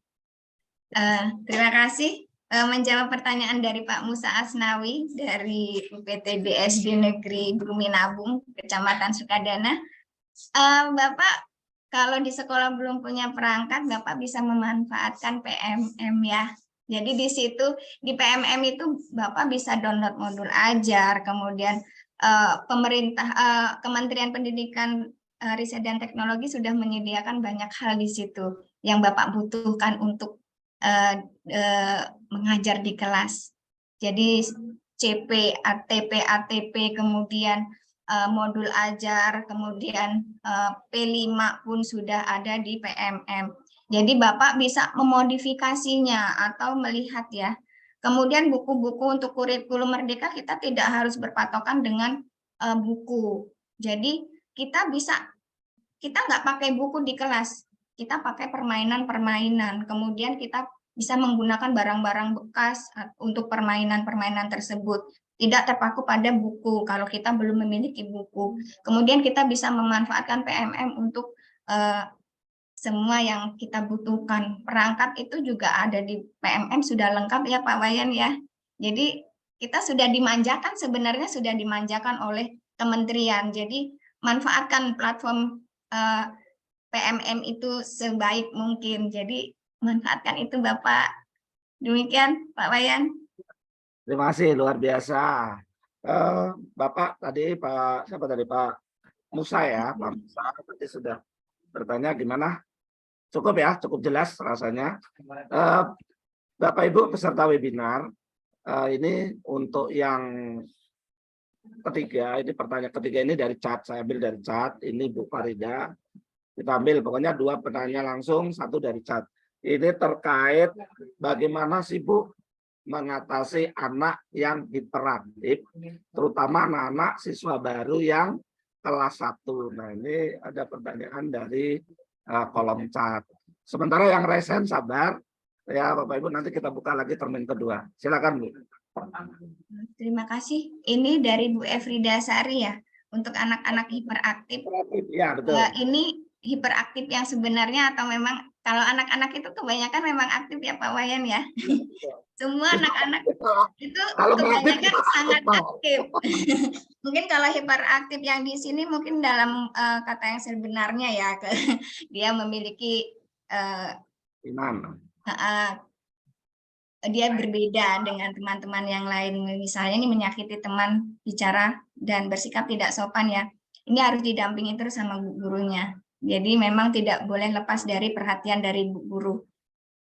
Terima kasih. Menjawab pertanyaan dari Pak Musa Asnawi dari UPTD SD Negeri Buminabung, Kecamatan Sukadana. Bapak kalau di sekolah belum punya perangkat, Bapak bisa memanfaatkan PMM ya. Jadi di situ di PMM itu Bapak bisa download modul ajar, kemudian pemerintah Kementerian Pendidikan, Riset dan Teknologi sudah menyediakan banyak hal di situ yang Bapak butuhkan untuk mengajar di kelas. Jadi CP, ATP, kemudian modul ajar, kemudian P5 pun sudah ada di PMM. Jadi Bapak bisa memodifikasinya atau melihat ya. Kemudian buku-buku untuk kurikulum merdeka kita tidak harus berpatokan dengan buku. Jadi kita nggak pakai buku di kelas, kita pakai permainan-permainan. Kemudian kita bisa menggunakan barang-barang bekas untuk permainan-permainan tersebut. Tidak terpaku pada buku kalau kita belum memiliki buku. Kemudian kita bisa memanfaatkan PMM untuk semua yang kita butuhkan. Perangkat itu juga ada di PMM, sudah lengkap ya Pak Wayan ya. Jadi kita sudah dimanjakan, sebenarnya sudah dimanjakan oleh kementerian. Jadi manfaatkan platform PMM itu sebaik mungkin. Jadi manfaatkan itu Bapak. Demikian Pak Wayan.
Terima kasih, luar biasa. Bapak tadi siapa tadi Pak Musa ya, Pak Musa tadi sudah bertanya gimana? Cukup ya, cukup jelas rasanya. Bapak Ibu peserta webinar, ini untuk yang ketiga, ini pertanyaan ketiga ini dari chat, saya ambil dari chat, ini Bu Farida, kita ambil pokoknya 2 pertanyaan langsung, 1 dari chat. Ini terkait bagaimana sih Bu mengatasi anak yang hiperaktif, terutama anak-anak siswa baru yang kelas 1. Nah ini ada pertanyaan dari kolom chat. Sementara yang resen sabar, ya Bapak Ibu nanti kita buka lagi termin kedua. Silakan Bu.
Terima kasih. Ini dari Bu Efrida Sari ya, untuk anak-anak hiperaktif.
Ya betul.
Ini hiperaktif yang sebenarnya atau memang kalau anak-anak itu kebanyakan memang aktif ya Pak Wayan ya. Semua anak-anak itu kebanyakan sangat aktif. Mungkin kalau hiperaktif yang di sini mungkin dalam kata yang sebenarnya ya, dia memiliki dia berbeda dengan teman-teman yang lain. Misalnya ini menyakiti teman, bicara dan bersikap tidak sopan ya. Ini harus didampingi terus sama gurunya. Jadi memang tidak boleh lepas dari perhatian dari guru.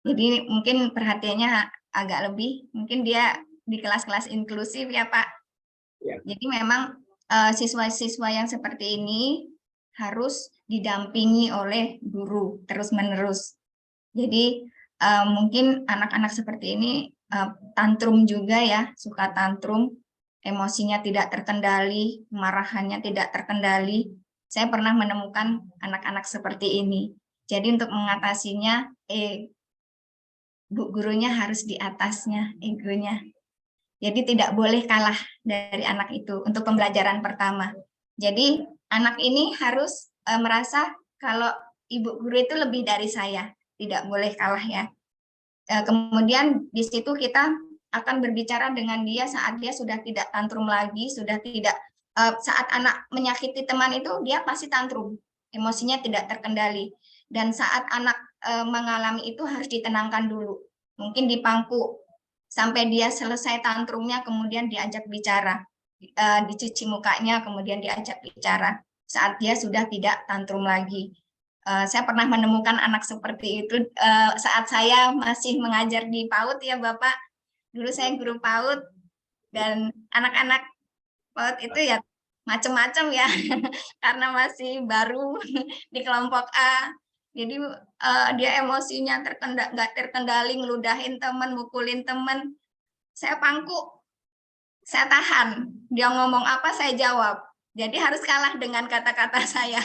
Jadi mungkin perhatiannya agak lebih, mungkin dia di kelas-kelas inklusif ya Pak. Ya. Jadi memang siswa-siswa yang seperti ini harus didampingi oleh guru terus-menerus. Jadi mungkin anak-anak seperti ini tantrum juga ya, suka tantrum, emosinya tidak terkendali, kemarahannya tidak terkendali. Saya pernah menemukan anak-anak seperti ini. Jadi untuk mengatasinya, Bu gurunya harus di atasnya egonya. Jadi tidak boleh kalah dari anak itu untuk pembelajaran pertama. Jadi anak ini harus merasa kalau ibu guru itu lebih dari saya, tidak boleh kalah ya. Kemudian di situ kita akan berbicara dengan dia saat dia sudah tidak tantrum lagi, sudah tidak saat anak menyakiti teman itu dia pasti tantrum, emosinya tidak terkendali. Dan saat anak mengalami itu harus ditenangkan dulu, mungkin dipangku sampai dia selesai tantrumnya, kemudian diajak bicara, dicuci mukanya, kemudian diajak bicara saat dia sudah tidak tantrum lagi. Saya pernah menemukan anak seperti itu saat saya masih mengajar di PAUD ya Bapak. Dulu saya guru PAUD dan anak-anak PAUD itu ya macam-macam ya karena masih baru di kelompok A. Jadi dia emosinya nggak terkendali, ngeludahin teman, mukulin teman. Saya pangku, saya tahan. Dia ngomong apa saya jawab. Jadi harus kalah dengan kata-kata saya.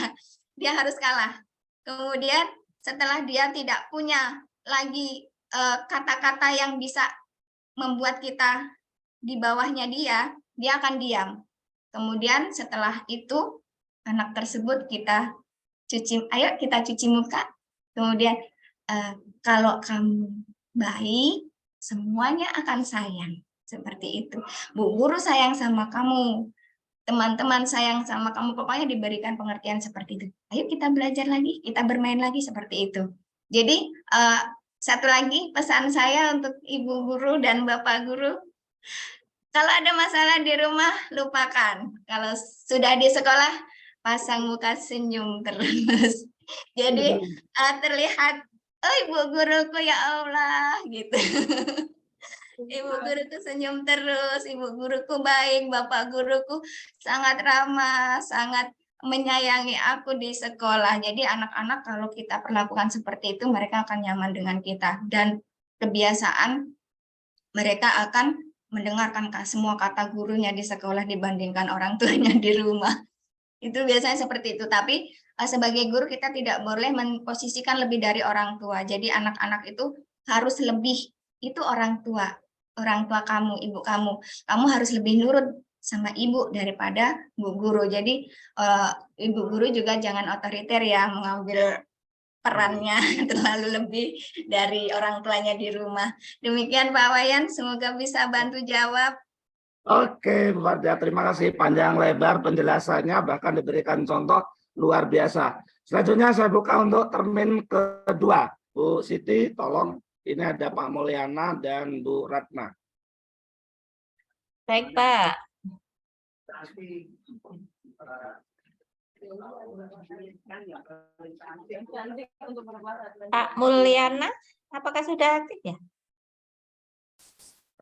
Dia harus kalah. Kemudian setelah dia tidak punya lagi kata-kata yang bisa membuat kita di bawahnya dia akan diam. Kemudian setelah itu anak tersebut kita cuci muka. Kemudian kalau kamu baik, semuanya akan sayang. Seperti itu. Bu guru sayang sama kamu. Teman-teman sayang sama kamu, pokoknya diberikan pengertian seperti itu. Ayo kita belajar lagi, kita bermain lagi seperti itu. Jadi satu lagi pesan saya untuk ibu guru dan bapak guru, kalau ada masalah di rumah lupakan. Kalau sudah di sekolah pasang muka senyum terus. Jadi terlihat, oh ibu guruku ya Allah gitu. Ibu guruku senyum terus, ibu guruku baik, bapak guruku sangat ramah, sangat menyayangi aku di sekolah. Jadi anak-anak kalau kita perlakukan seperti itu, mereka akan nyaman dengan kita. Dan kebiasaan mereka akan mendengarkan semua kata gurunya di sekolah dibandingkan orang tuanya di rumah. Itu biasanya seperti itu. Tapi sebagai guru kita tidak boleh memposisikan lebih dari orang tua. Jadi anak-anak itu harus lebih, itu orang tua kamu, ibu kamu harus lebih nurut sama ibu daripada bu guru. Jadi ibu guru juga jangan otoriter ya, mengambil perannya terlalu lebih dari orang tuanya di rumah. Demikian Pak Wayan, semoga bisa bantu jawab.
Oke, Bu Fardia, terima kasih panjang lebar penjelasannya, bahkan diberikan contoh luar biasa. Selanjutnya saya buka untuk termin kedua. Bu Siti, tolong. Ini ada Pak Mulyana dan Bu Ratna.
Baik, Pak. Pak Mulyana, apakah sudah aktif ya?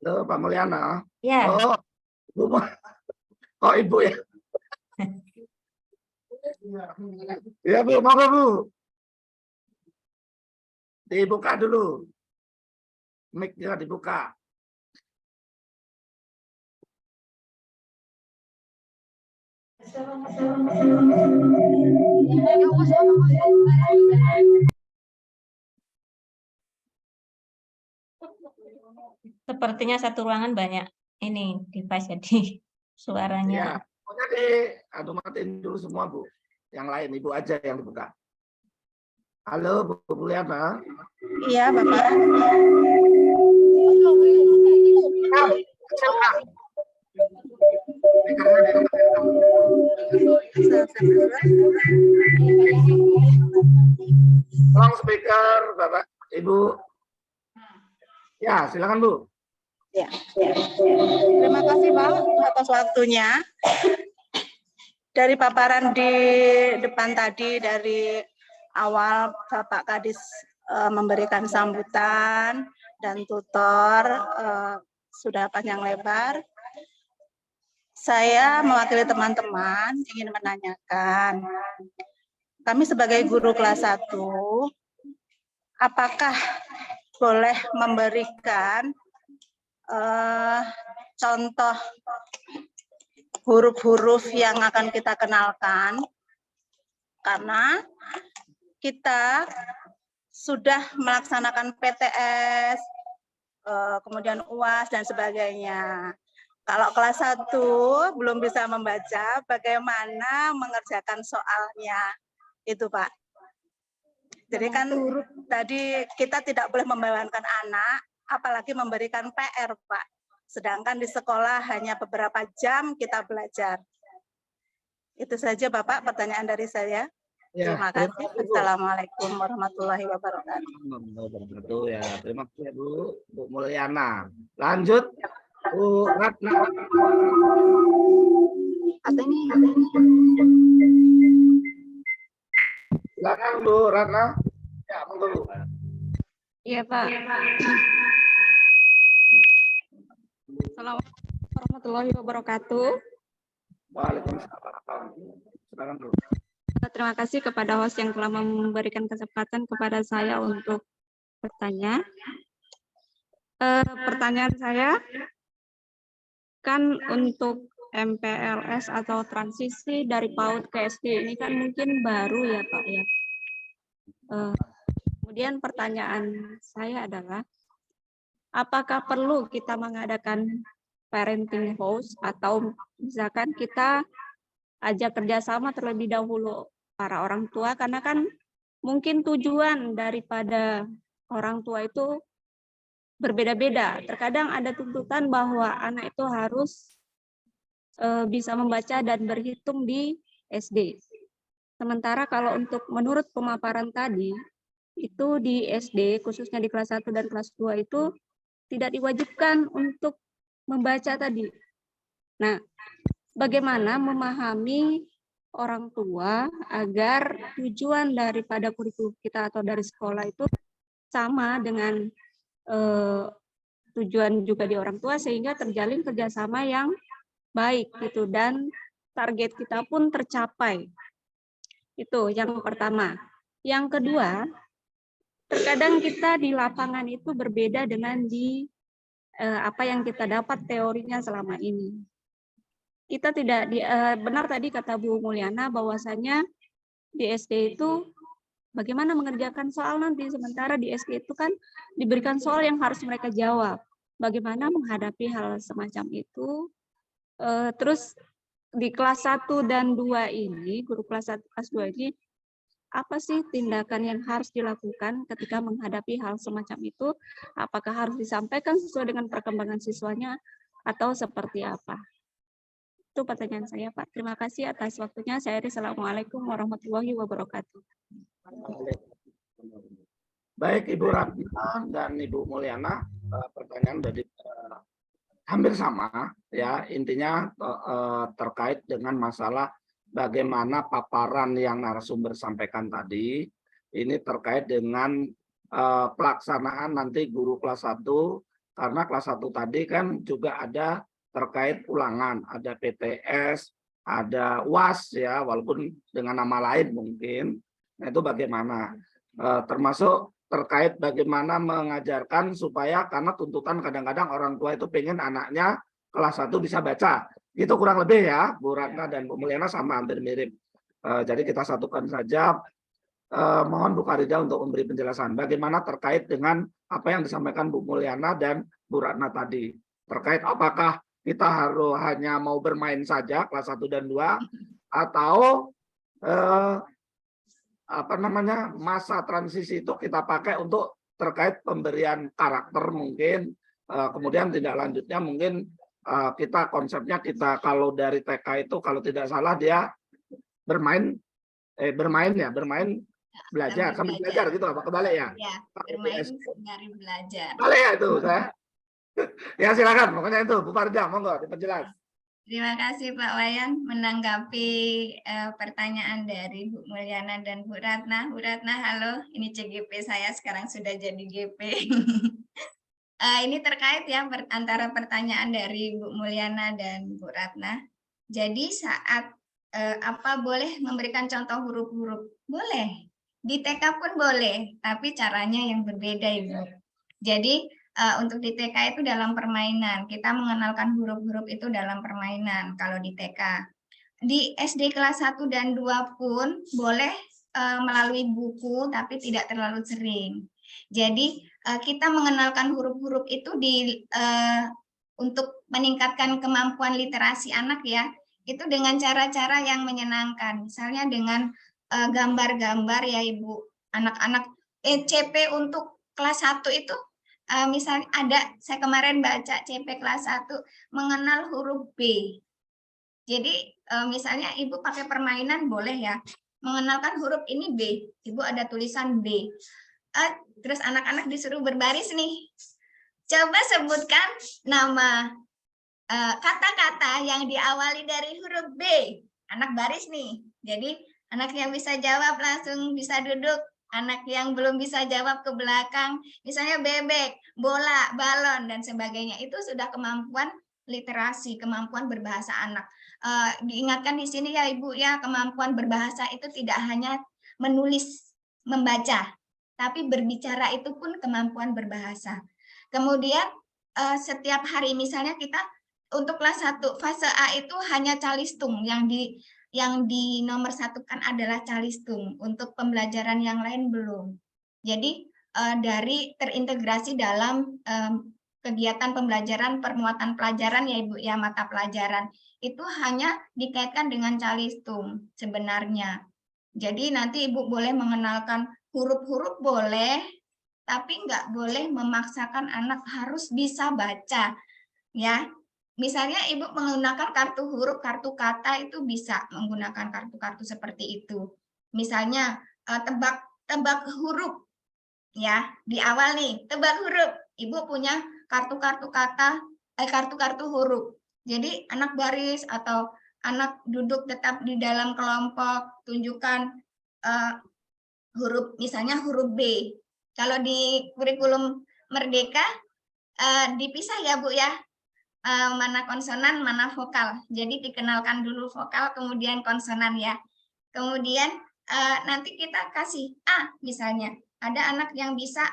Halo, Pak Mulyana.
Ya.
Oh, Bu. Oh, Ibu ya. Ya, Bu, mau Bu? Dibuka dulu. Mic-nya dibuka.
Sepertinya satu ruangan banyak ini device jadi suaranya.
Ya, pokoknya matiin dulu semua Bu. Yang lain Ibu aja yang dibuka. Halo Bu Mulyana.
Iya Bapak.
Tolong speaker Bapak Ibu. Ya, silakan Bu.
Ya. Terima kasih Pak atas waktunya. Dari paparan di depan tadi, dari awal Bapak Kadis memberikan sambutan dan tutor sudah panjang lebar. Saya mewakili teman-teman ingin menanyakan, kami sebagai guru kelas 1, apakah boleh memberikan contoh huruf-huruf yang akan kita kenalkan? Karena kita sudah melaksanakan PTS, kemudian UAS dan sebagainya. Kalau kelas 1 belum bisa membaca, bagaimana mengerjakan soalnya, itu Pak. Jadi kan tadi kita tidak boleh membawakan anak, apalagi memberikan PR Pak. Sedangkan di sekolah hanya beberapa jam kita belajar. Itu saja Bapak pertanyaan dari saya.
Ya,
Terima kasih. Assalamualaikum warahmatullahi wabarakatuh.
Ya, terima kasih Bu Mulyana. Lanjut Bu Ratna. Silakan Bu Ratna. Ya, monggo Bu.
Iya Pak. Assalamualaikum warahmatullahi wabarakatuh.
Waalaikumsalam. Silakan Bu.
Terima kasih kepada host yang telah memberikan kesempatan kepada saya untuk bertanya. Pertanyaan saya kan untuk MPLS atau transisi dari PAUD ke SD ini kan mungkin baru ya Pak ya. Kemudian pertanyaan saya adalah, apakah perlu kita mengadakan parenting house atau misalkan kita ajak kerjasama terlebih dahulu para orang tua, karena kan mungkin tujuan daripada orang tua itu berbeda-beda. Terkadang ada tuntutan bahwa anak itu harus bisa membaca dan berhitung di SD. Sementara kalau untuk menurut pemaparan tadi, itu di SD, khususnya di kelas 1 dan kelas 2 itu tidak diwajibkan untuk membaca tadi. Nah, bagaimana memahami orang tua agar tujuan daripada kurikulum kita atau dari sekolah itu sama dengan tujuan juga di orang tua, sehingga terjalin kerjasama yang baik gitu dan target kita pun tercapai. Itu yang pertama. Yang kedua, terkadang kita di lapangan itu berbeda dengan di apa yang kita dapat teorinya selama ini. Kita tidak benar tadi kata Bu Mulyana bahwasanya di SD itu bagaimana mengerjakan soal nanti, sementara di SD itu kan diberikan soal yang harus mereka jawab. Bagaimana menghadapi hal semacam itu. Terus di kelas 1 dan 2 ini, guru kelas 1 kelas 2 ini, apa sih tindakan yang harus dilakukan ketika menghadapi hal semacam itu? Apakah harus disampaikan sesuai dengan perkembangan siswanya atau seperti apa? Itu pertanyaan saya, Pak. Terima kasih atas waktunya. Saya Iris. Assalamualaikum warahmatullahi wabarakatuh.
Baik Ibu Ratna dan Ibu Mulyana, pertanyaan dari hampir sama ya, intinya terkait dengan masalah bagaimana paparan yang narasumber sampaikan tadi ini terkait dengan pelaksanaan nanti guru kelas 1, karena kelas 1 tadi kan juga ada terkait ulangan, ada PTS, ada UAS ya, walaupun dengan nama lain mungkin. Nah, itu bagaimana? Termasuk terkait bagaimana mengajarkan supaya, karena tuntutan kadang-kadang orang tua itu pengen anaknya kelas 1 bisa baca. Itu kurang lebih ya, Bu Ratna dan Bu Mulyana sama hampir mirip. Jadi kita satukan saja. Mohon Bu Karida untuk memberi penjelasan bagaimana terkait dengan apa yang disampaikan Bu Mulyana dan Bu Ratna tadi. Terkait apakah kita harus hanya mau bermain saja kelas 1 dan 2 atau masa transisi itu kita pakai untuk terkait pemberian karakter mungkin, kemudian tindak lanjutnya mungkin kita konsepnya kita kalau dari TK itu kalau tidak salah dia bermain belajar sambil belajar gitu apa kebalik ya?
Ya, bermain sembari belajar.
Kebalik ya itu saya. Ya silakan, pokoknya itu Bu Farida, monggo diperjelas.
Terima kasih Pak Wayan menanggapi pertanyaan dari Bu Mulyana dan Bu Ratna. Bu Ratna, halo, ini CGP saya sekarang sudah jadi GP. Ini terkait ya antara pertanyaan dari Bu Mulyana dan Bu Ratna. Jadi saat apa boleh memberikan contoh huruf-huruf? Boleh. Di TK pun boleh, tapi caranya yang berbeda Ibu. Jadi untuk di TK itu dalam permainan, kita mengenalkan huruf-huruf itu dalam permainan kalau di TK. Di SD kelas 1 dan 2 pun boleh melalui buku, tapi tidak terlalu sering. Jadi kita mengenalkan huruf-huruf itu untuk meningkatkan kemampuan literasi anak ya, itu dengan cara-cara yang menyenangkan. Misalnya dengan gambar-gambar ya Ibu. Anak-anak CP untuk kelas 1 itu misalnya saya kemarin baca CP kelas 1 mengenal huruf B. Jadi misalnya Ibu pakai permainan boleh ya, mengenalkan huruf ini B. Ibu ada tulisan B. Terus anak-anak disuruh berbaris nih. Coba sebutkan nama kata-kata yang diawali dari huruf B. Anak baris nih. Jadi anak yang bisa jawab langsung bisa duduk. Anak yang belum bisa jawab ke belakang. Misalnya bebek, bola, balon, dan sebagainya. Itu sudah kemampuan literasi, kemampuan berbahasa anak. Diingatkan di sini ya Ibu ya, kemampuan berbahasa itu tidak hanya menulis, membaca, tapi berbicara itu pun kemampuan berbahasa. Kemudian setiap hari misalnya kita untuk kelas 1 fase A itu hanya calistung, yang dinomorsatukan adalah calistung, untuk pembelajaran yang lain belum. Jadi dari terintegrasi dalam kegiatan pembelajaran permuatan pelajaran ya Ibu ya, mata pelajaran itu hanya dikaitkan dengan calistung sebenarnya. Jadi nanti Ibu boleh mengenalkan huruf-huruf boleh, tapi nggak boleh memaksakan anak harus bisa baca ya. Misalnya Ibu menggunakan kartu huruf, kartu kata itu bisa menggunakan kartu-kartu seperti itu. Misalnya tebak huruf ya, di awal nih tebak huruf. Ibu punya kartu-kartu kata, kartu-kartu huruf. Jadi anak baris atau anak duduk tetap di dalam kelompok, tunjukkan huruf, misalnya huruf B. Kalau di kurikulum Merdeka dipisah ya Bu ya, mana konsonan, mana vokal. Jadi dikenalkan dulu vokal, kemudian konsonan ya. Kemudian nanti kita kasih A misalnya. Ada anak yang bisa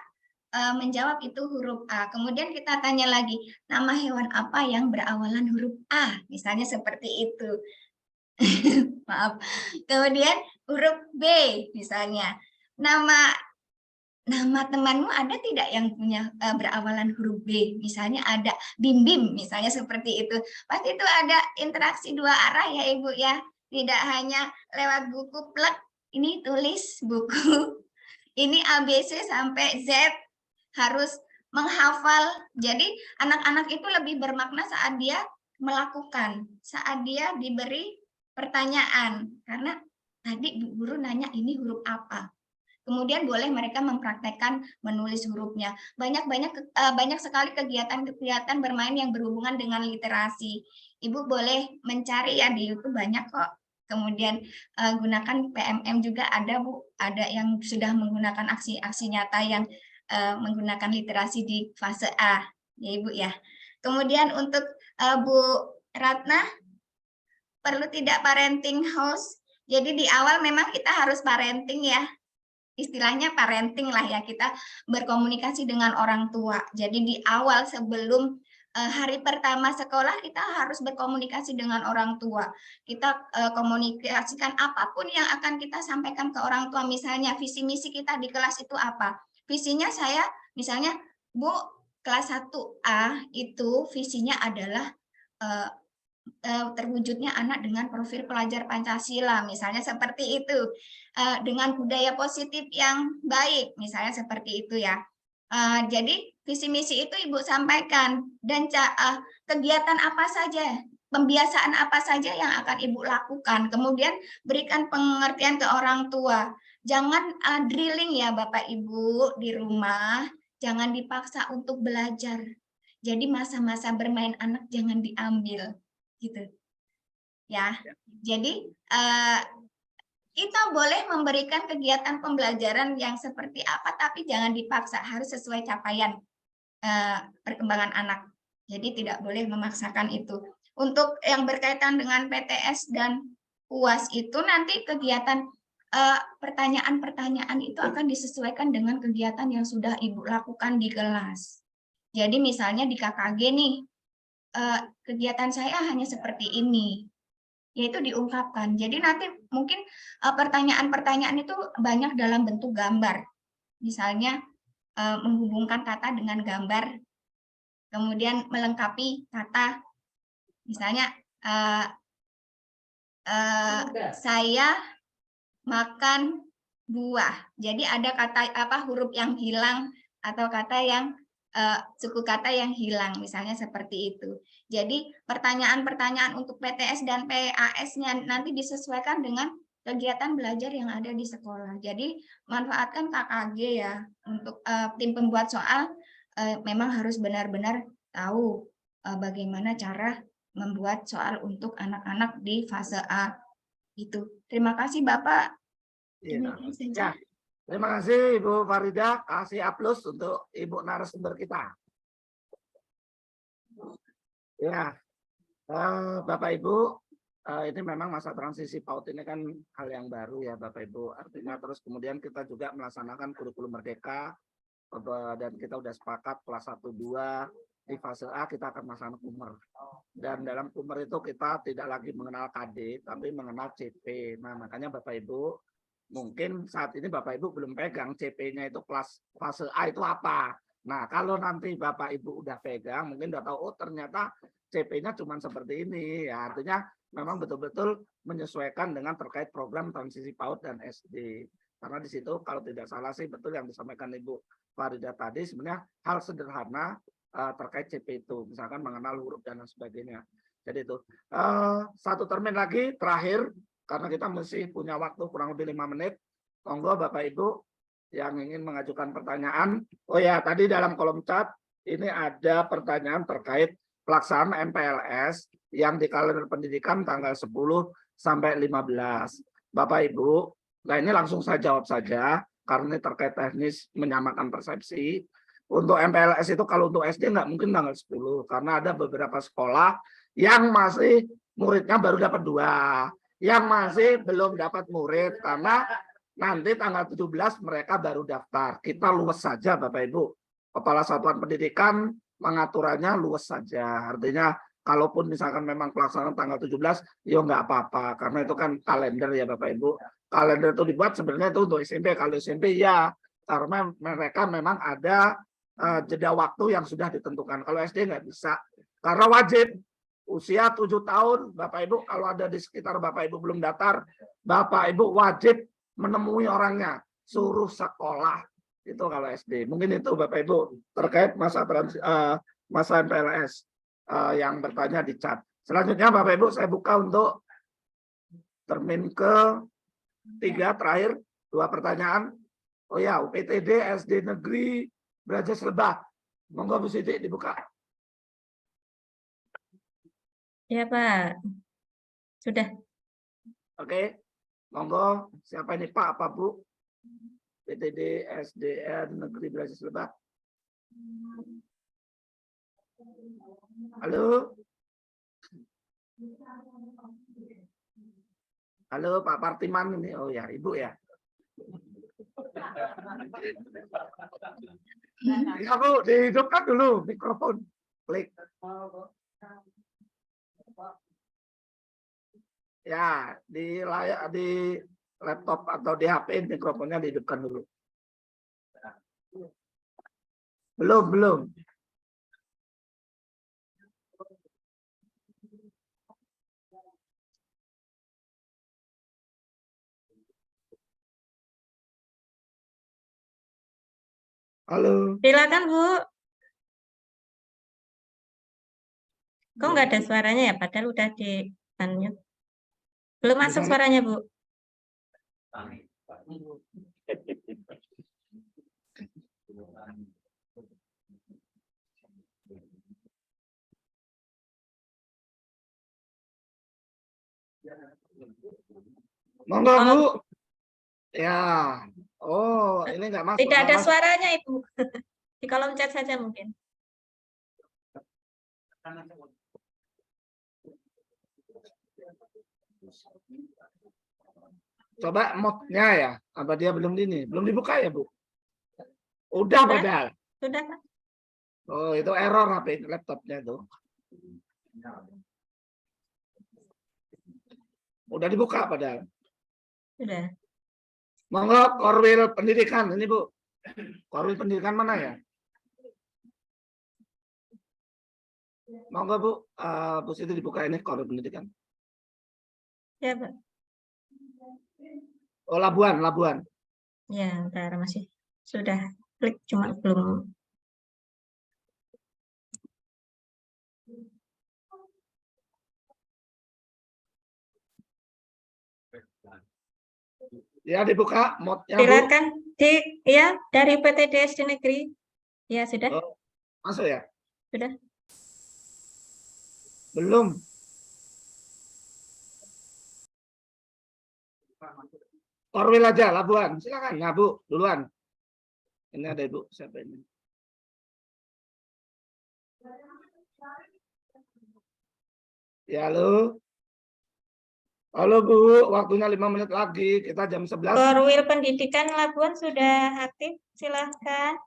menjawab itu huruf A. Kemudian kita tanya lagi, nama hewan apa yang berawalan huruf A? Misalnya seperti itu. Maaf. Kemudian huruf B misalnya. Nama temanmu ada tidak yang punya berawalan huruf B? Misalnya ada Bim Bim, misalnya seperti itu. Pasti itu ada interaksi dua arah ya Ibu ya. Tidak hanya lewat buku plek, ini tulis buku. Ini ABC sampai Z harus menghafal. Jadi anak-anak itu lebih bermakna saat dia melakukan, saat dia diberi pertanyaan. Karena tadi Bu Guru nanya ini huruf apa. Kemudian boleh mereka mempraktekkan menulis hurufnya. Banyak sekali kegiatan-kegiatan bermain yang berhubungan dengan literasi. Ibu boleh mencari ya di YouTube, banyak kok. Kemudian gunakan PMM juga ada Bu, ada yang sudah menggunakan aksi-aksi nyata yang menggunakan literasi di fase A, ya Ibu ya. Kemudian untuk Bu Ratna, perlu tidak parenting house. Jadi di awal memang kita harus parenting ya, istilahnya parenting lah ya, kita berkomunikasi dengan orang tua. Jadi di awal sebelum hari pertama sekolah kita harus berkomunikasi dengan orang tua. Kita komunikasikan apapun yang akan kita sampaikan ke orang tua. Misalnya visi misi kita di kelas itu apa? Visinya saya misalnya Bu, kelas 1A itu visinya adalah terwujudnya anak dengan profil pelajar Pancasila, misalnya seperti itu, dengan budaya positif yang baik, misalnya seperti itu ya. Jadi visi misi itu Ibu sampaikan, dan kegiatan apa saja, pembiasaan apa saja yang akan Ibu lakukan, kemudian berikan pengertian ke orang tua. Jangan drilling ya Bapak Ibu di rumah, jangan dipaksa untuk belajar. Jadi masa-masa bermain anak jangan diambil. Gitu ya. Jadi kita boleh memberikan kegiatan pembelajaran yang seperti apa, tapi jangan dipaksa, harus sesuai capaian perkembangan anak. Jadi tidak boleh memaksakan itu. Untuk yang berkaitan dengan PTS dan UAS itu nanti kegiatan pertanyaan-pertanyaan itu akan disesuaikan dengan kegiatan yang sudah Ibu lakukan di kelas. Jadi misalnya di KKG nih, kegiatan saya hanya seperti ini, yaitu diungkapkan. Jadi nanti mungkin pertanyaan-pertanyaan itu banyak dalam bentuk gambar. Misalnya menghubungkan kata dengan gambar, kemudian melengkapi kata. Misalnya saya makan buah. Jadi ada kata huruf yang hilang atau kata yang suku kata yang hilang, misalnya seperti itu. Jadi pertanyaan-pertanyaan untuk PTS dan PAS-nya nanti disesuaikan dengan kegiatan belajar yang ada di sekolah. Jadi manfaatkan KKG ya untuk tim pembuat soal. Memang harus benar-benar tahu bagaimana cara membuat soal untuk anak-anak di fase A. Itu. Terima kasih Bapak.
Ya, terima kasih Ibu Farida. Kasih aplaus untuk Ibu narasumber kita. Ya, Bapak Ibu, ini memang masa transisi PAUD ini kan hal yang baru ya Bapak Ibu. Artinya terus kemudian kita juga melaksanakan kurikulum merdeka dan kita udah sepakat kelas 1-2 di fase A kita akan melaksanakan kumer. Dan dalam kumer itu kita tidak lagi mengenal KD tapi mengenal CP. Nah, makanya Bapak Ibu mungkin saat ini Bapak Ibu belum pegang CP-nya itu kelas fase A itu apa. Nah, kalau nanti Bapak Ibu udah pegang, mungkin udah tahu, oh ternyata CP-nya cuma seperti ini. Ya, artinya memang betul-betul menyesuaikan dengan terkait program transisi PAUD dan SD. Karena di situ kalau tidak salah sih betul yang disampaikan Ibu Farida tadi, sebenarnya hal sederhana terkait CP itu. Misalkan mengenal huruf dan lain sebagainya. Jadi itu. Satu termin lagi, terakhir. Karena kita masih punya waktu kurang lebih 5 menit. Monggo Bapak Ibu yang ingin mengajukan pertanyaan. Oh ya, tadi dalam kolom chat ini ada pertanyaan terkait pelaksanaan MPLS yang di kalender pendidikan tanggal 10 sampai 15. Bapak Ibu, nah ini langsung saya jawab saja karena ini terkait teknis menyamakan persepsi. Untuk MPLS itu kalau untuk SD nggak mungkin tanggal 10 karena ada beberapa sekolah yang masih muridnya baru dapat 2. Yang masih belum dapat murid karena nanti tanggal 17 mereka baru daftar. Kita luas saja Bapak Ibu. Kepala Satuan Pendidikan mengaturannya luas saja. Artinya kalaupun misalkan memang pelaksanaan tanggal 17, ya nggak apa-apa. Karena itu kan kalender ya Bapak Ibu. Kalender itu dibuat sebenarnya itu untuk SMP. Kalau SMP ya karena mereka memang ada jeda waktu yang sudah ditentukan. Kalau SD nggak bisa. Karena wajib. Usia 7 tahun, Bapak Ibu, kalau ada di sekitar Bapak Ibu belum daftar, Bapak Ibu wajib menemui orangnya, suruh sekolah. Itu kalau SD. Mungkin itu Bapak Ibu terkait masa MPLS yang bertanya di chat. Selanjutnya Bapak Ibu saya buka untuk termin ke-3 terakhir, 2 pertanyaan. Oh ya, UPTD SD Negeri Braja Lebah. Monggo Bu Siti dibuka.
Ya Pak, sudah.
Oke, monggo siapa ini Pak apa Bu? PTD SDN Negeri Braja Lebah. Halo. Halo Pak Partiman ini. Oh ya, Ibu ya. Ya Bu, dihidupkan dulu mikrofon. Klik. Ya, di laptop atau di HP mikrofonnya dihidupkan dulu. Belum. Halo.
Silakan Bu. Kok nggak ada suaranya ya? Padahal udah di unmute. Belum masuk suaranya Bu.
Monggo Bu. Ya. Oh, ini nggak masuk.
Tidak ada suaranya Ibu. Di kolom chat saja mungkin.
Coba mod-nya ya. Apa dia belum ini? Belum dibuka ya, Bu? Udah padahal.
Sudah Pak.
Oh, itu error HP laptopnya itu. Udah dibuka padahal.
Sudah.
Monggo Korwil Pendidikan ini Bu. Korwil Pendidikan mana ya? Monggo Bu, Bu Siti dibuka ini Korwil Pendidikan.
Ya, Pak.
Oh, Labuan.
Ya, ntar masih sudah klik cuma belum.
Ya dibuka modnya Bu.
Silakan ya dari PTD SD Negeri. Ya, sudah.
Oh, masuk ya?
Sudah.
Belum. Korwil aja Labuan. Silakan. Nah, Bu, duluan. Ini ada Ibu, siapa ini? Ya, halo. Halo Bu, waktunya 5 menit lagi. Kita jam 11.
Korwil Pendidikan Labuan sudah aktif. Silahkan.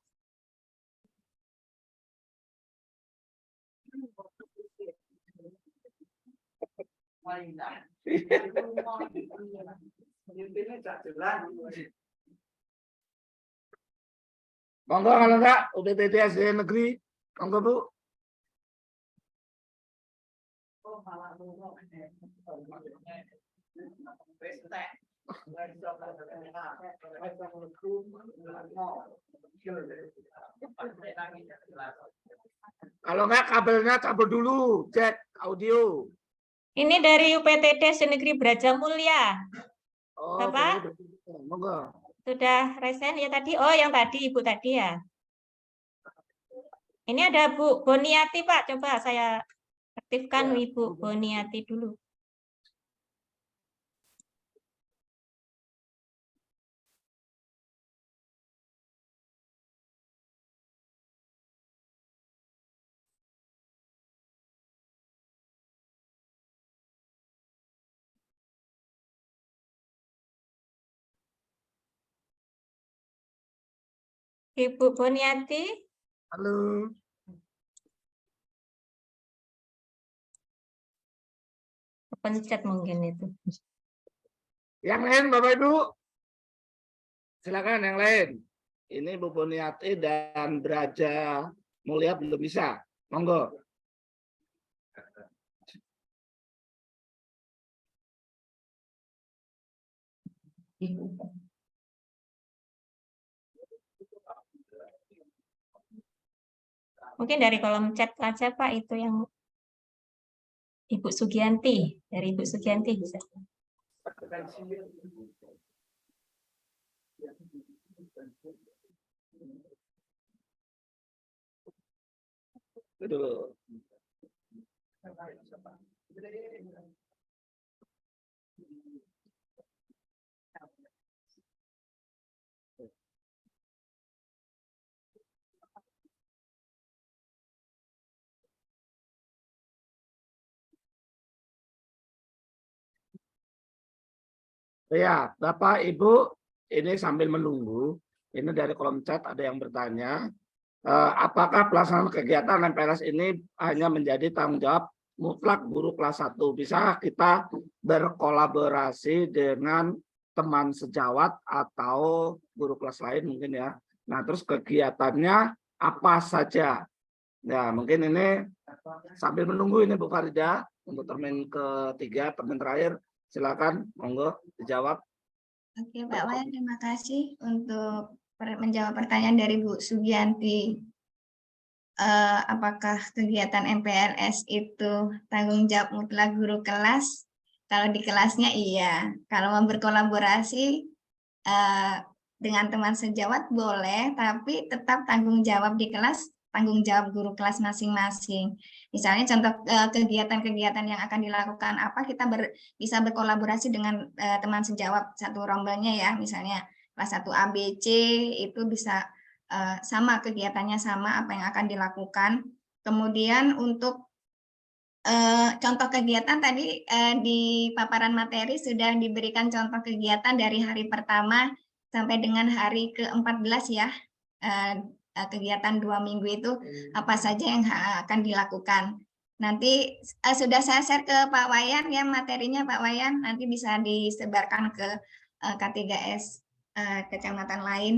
Monggo kalau enggak UPTD SD Negeri. Monggo Bu. Kalau enggak kabelnya cabut dulu, cek audio.
Ini dari UPTD SD Negeri Brazamulya.
Oh,
Bapak?
monggo.
Sudah resen ya tadi? Oh, yang tadi Ibu tadi ya. Ini ada Bu Boniati, Pak. Coba saya aktifkan
Ya.
Ibu Boniati dulu. Ibu Boniati.
Halo.
Pencet mungkin itu.
Yang lain Bapak Ibu. Silakan yang lain. Ini Bu Boniati dan Braja Mulia belum bisa. Monggo.
Mungkin dari kolom chat aja Pak itu yang Ibu Sugianti. Dari Ibu Sugianti bisa.
Dulu. Ya, Bapak Ibu, ini sambil menunggu, ini dari kolom chat ada yang bertanya, apakah pelaksanaan kegiatan MPLS ini hanya menjadi tanggung jawab mutlak guru kelas 1? Bisa kita berkolaborasi dengan teman sejawat atau guru kelas lain mungkin ya. Nah, terus kegiatannya apa saja? Ya, mungkin ini sambil menunggu ini Bu Farida untuk termin ketiga, termin terakhir. Silakan, monggo dijawab.
Oke, Pak Wayan, terima kasih untuk menjawab pertanyaan dari Bu Sugianti. Apakah kegiatan MPLS itu tanggung jawab mutlak guru kelas? Kalau di kelasnya iya. Kalau mau berkolaborasi dengan teman sejawat boleh, tapi tetap tanggung jawab di kelas, tanggung jawab guru kelas masing-masing. Misalnya contoh kegiatan-kegiatan yang akan dilakukan apa, kita bisa berkolaborasi dengan teman sejawat satu rombelnya ya, misalnya kelas 1 ABC itu bisa sama kegiatannya sama apa yang akan dilakukan. Kemudian untuk contoh kegiatan tadi di paparan materi sudah diberikan contoh kegiatan dari hari pertama sampai dengan hari ke-14 ya. Kegiatan 2 minggu itu apa saja yang akan dilakukan. Nanti sudah saya share ke Pak Wayan ya materinya Pak Wayan, nanti bisa disebarkan ke K3S kecamatan lain.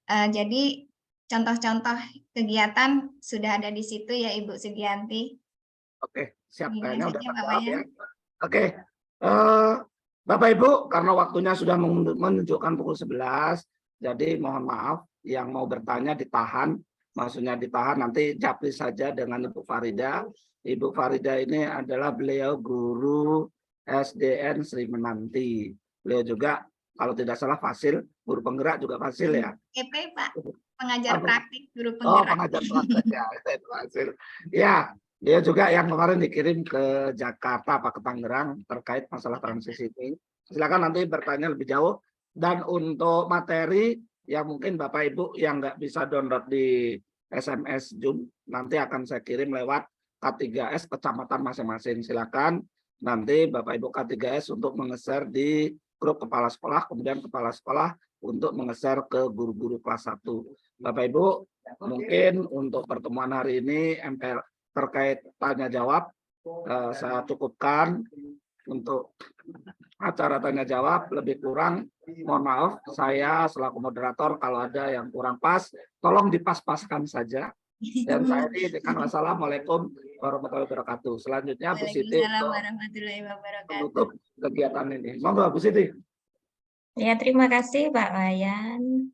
Jadi contoh-contoh kegiatan sudah ada di situ ya Ibu Sugianti.
Oke, siap.
Demikian
Kayaknya udah
saja, Pak
terjawab ya.
Wayan.
Oke, Bapak Ibu, karena waktunya sudah menunjukkan pukul 11, jadi mohon maaf yang mau bertanya ditahan, maksudnya ditahan nanti japri saja dengan Ibu Farida. Ibu Farida ini adalah beliau guru SDN Sri Menanti. Beliau juga kalau tidak salah Fasil, guru penggerak juga Fasil ya.
EP Pak, pengajar
Apa?
praktik guru
Oh,
penggerak.
pengajar praktek ya, itu Fasil. Ya, dia juga yang kemarin dikirim ke Jakarta, Pak, ke Tangerang terkait masalah transisi ini. Silakan nanti bertanya lebih jauh. Dan untuk materi yang mungkin Bapak Ibu yang nggak bisa download di SMS Zoom, nanti akan saya kirim lewat K3S kecamatan masing-masing. Silakan nanti Bapak Ibu K3S untuk mengeser di grup kepala sekolah, kemudian kepala sekolah untuk mengeser ke guru-guru kelas 1. Bapak Ibu, mungkin untuk pertemuan hari ini MPL terkait tanya jawab saya cukupkan. Untuk acara tanya jawab lebih kurang mohon maaf, saya selaku moderator kalau ada yang kurang pas tolong dipas-paskan saja. Dan saya dengan wassalamualaikum warahmatullahi wabarakatuh. Selanjutnya Bu Siti
Waalaikumsalam warahmatullahi wabarakatuh.
menutup kegiatan ini. Monggo Bu Siti.
Ya, terima kasih Pak Wayan.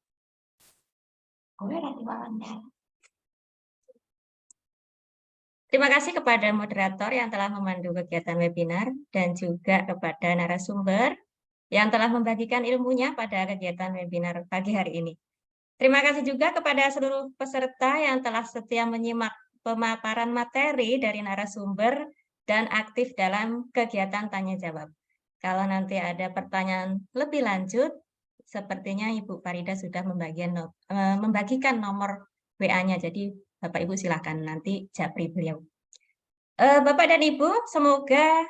Terima kasih kepada moderator yang telah memandu kegiatan webinar dan juga kepada narasumber yang telah membagikan ilmunya pada kegiatan webinar pagi hari ini. Terima kasih juga kepada seluruh peserta yang telah setia menyimak pemaparan materi dari narasumber dan aktif dalam kegiatan tanya jawab. Kalau nanti ada pertanyaan lebih lanjut, sepertinya Ibu Farida sudah membagikan nomor WA-nya, jadi Bapak Ibu silakan nanti japri beliau. Bapak dan Ibu, semoga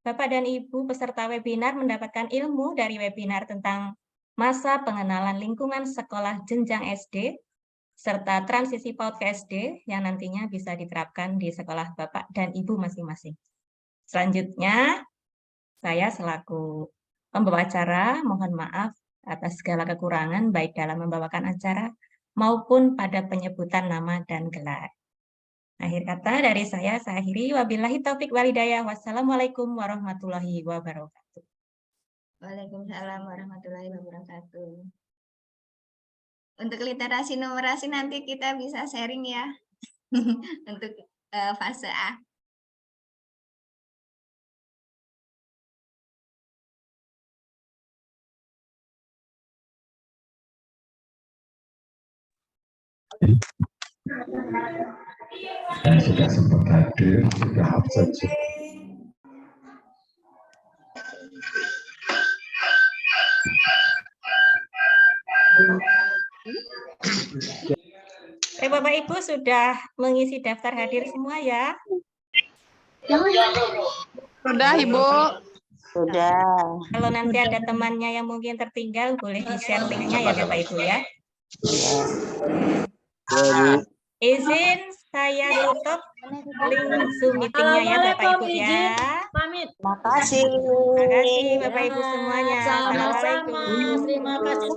Bapak dan Ibu peserta webinar mendapatkan ilmu dari webinar tentang masa pengenalan lingkungan sekolah jenjang SD, serta transisi PAUD ke SD yang nantinya bisa diterapkan di sekolah Bapak dan Ibu masing-masing. Selanjutnya, saya selaku pembawa acara mohon maaf atas segala kekurangan baik dalam membawakan acara maupun pada penyebutan nama dan gelar. Akhir kata dari saya akhiri. Wabillahi taufik walhidayah. Wassalamualaikum warahmatullahi wabarakatuh.
Waalaikumsalam warahmatullahi wabarakatuh. Untuk literasi numerasi nanti kita bisa sharing ya untuk fase A.
Sudah sempat hadir, sudah absen.
Bapak Ibu sudah mengisi daftar hadir semua ya?
Sudah Ibu.
Sudah.
Kalau nanti ada temannya yang mungkin tertinggal, boleh di-share linknya ya Bapak Ibu ya. Izin saya tutup link Zoom meetingnya ya Bapak Ibu ya.
Pamit.
Makasih.
Terima kasih Bapak Ibu semuanya.
Sama-sama. Terima kasih.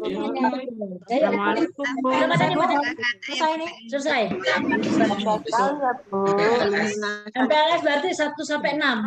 Selesai nih? Selesai.
Selesai ya, Bu.
MPLS berarti 1 sampai 6.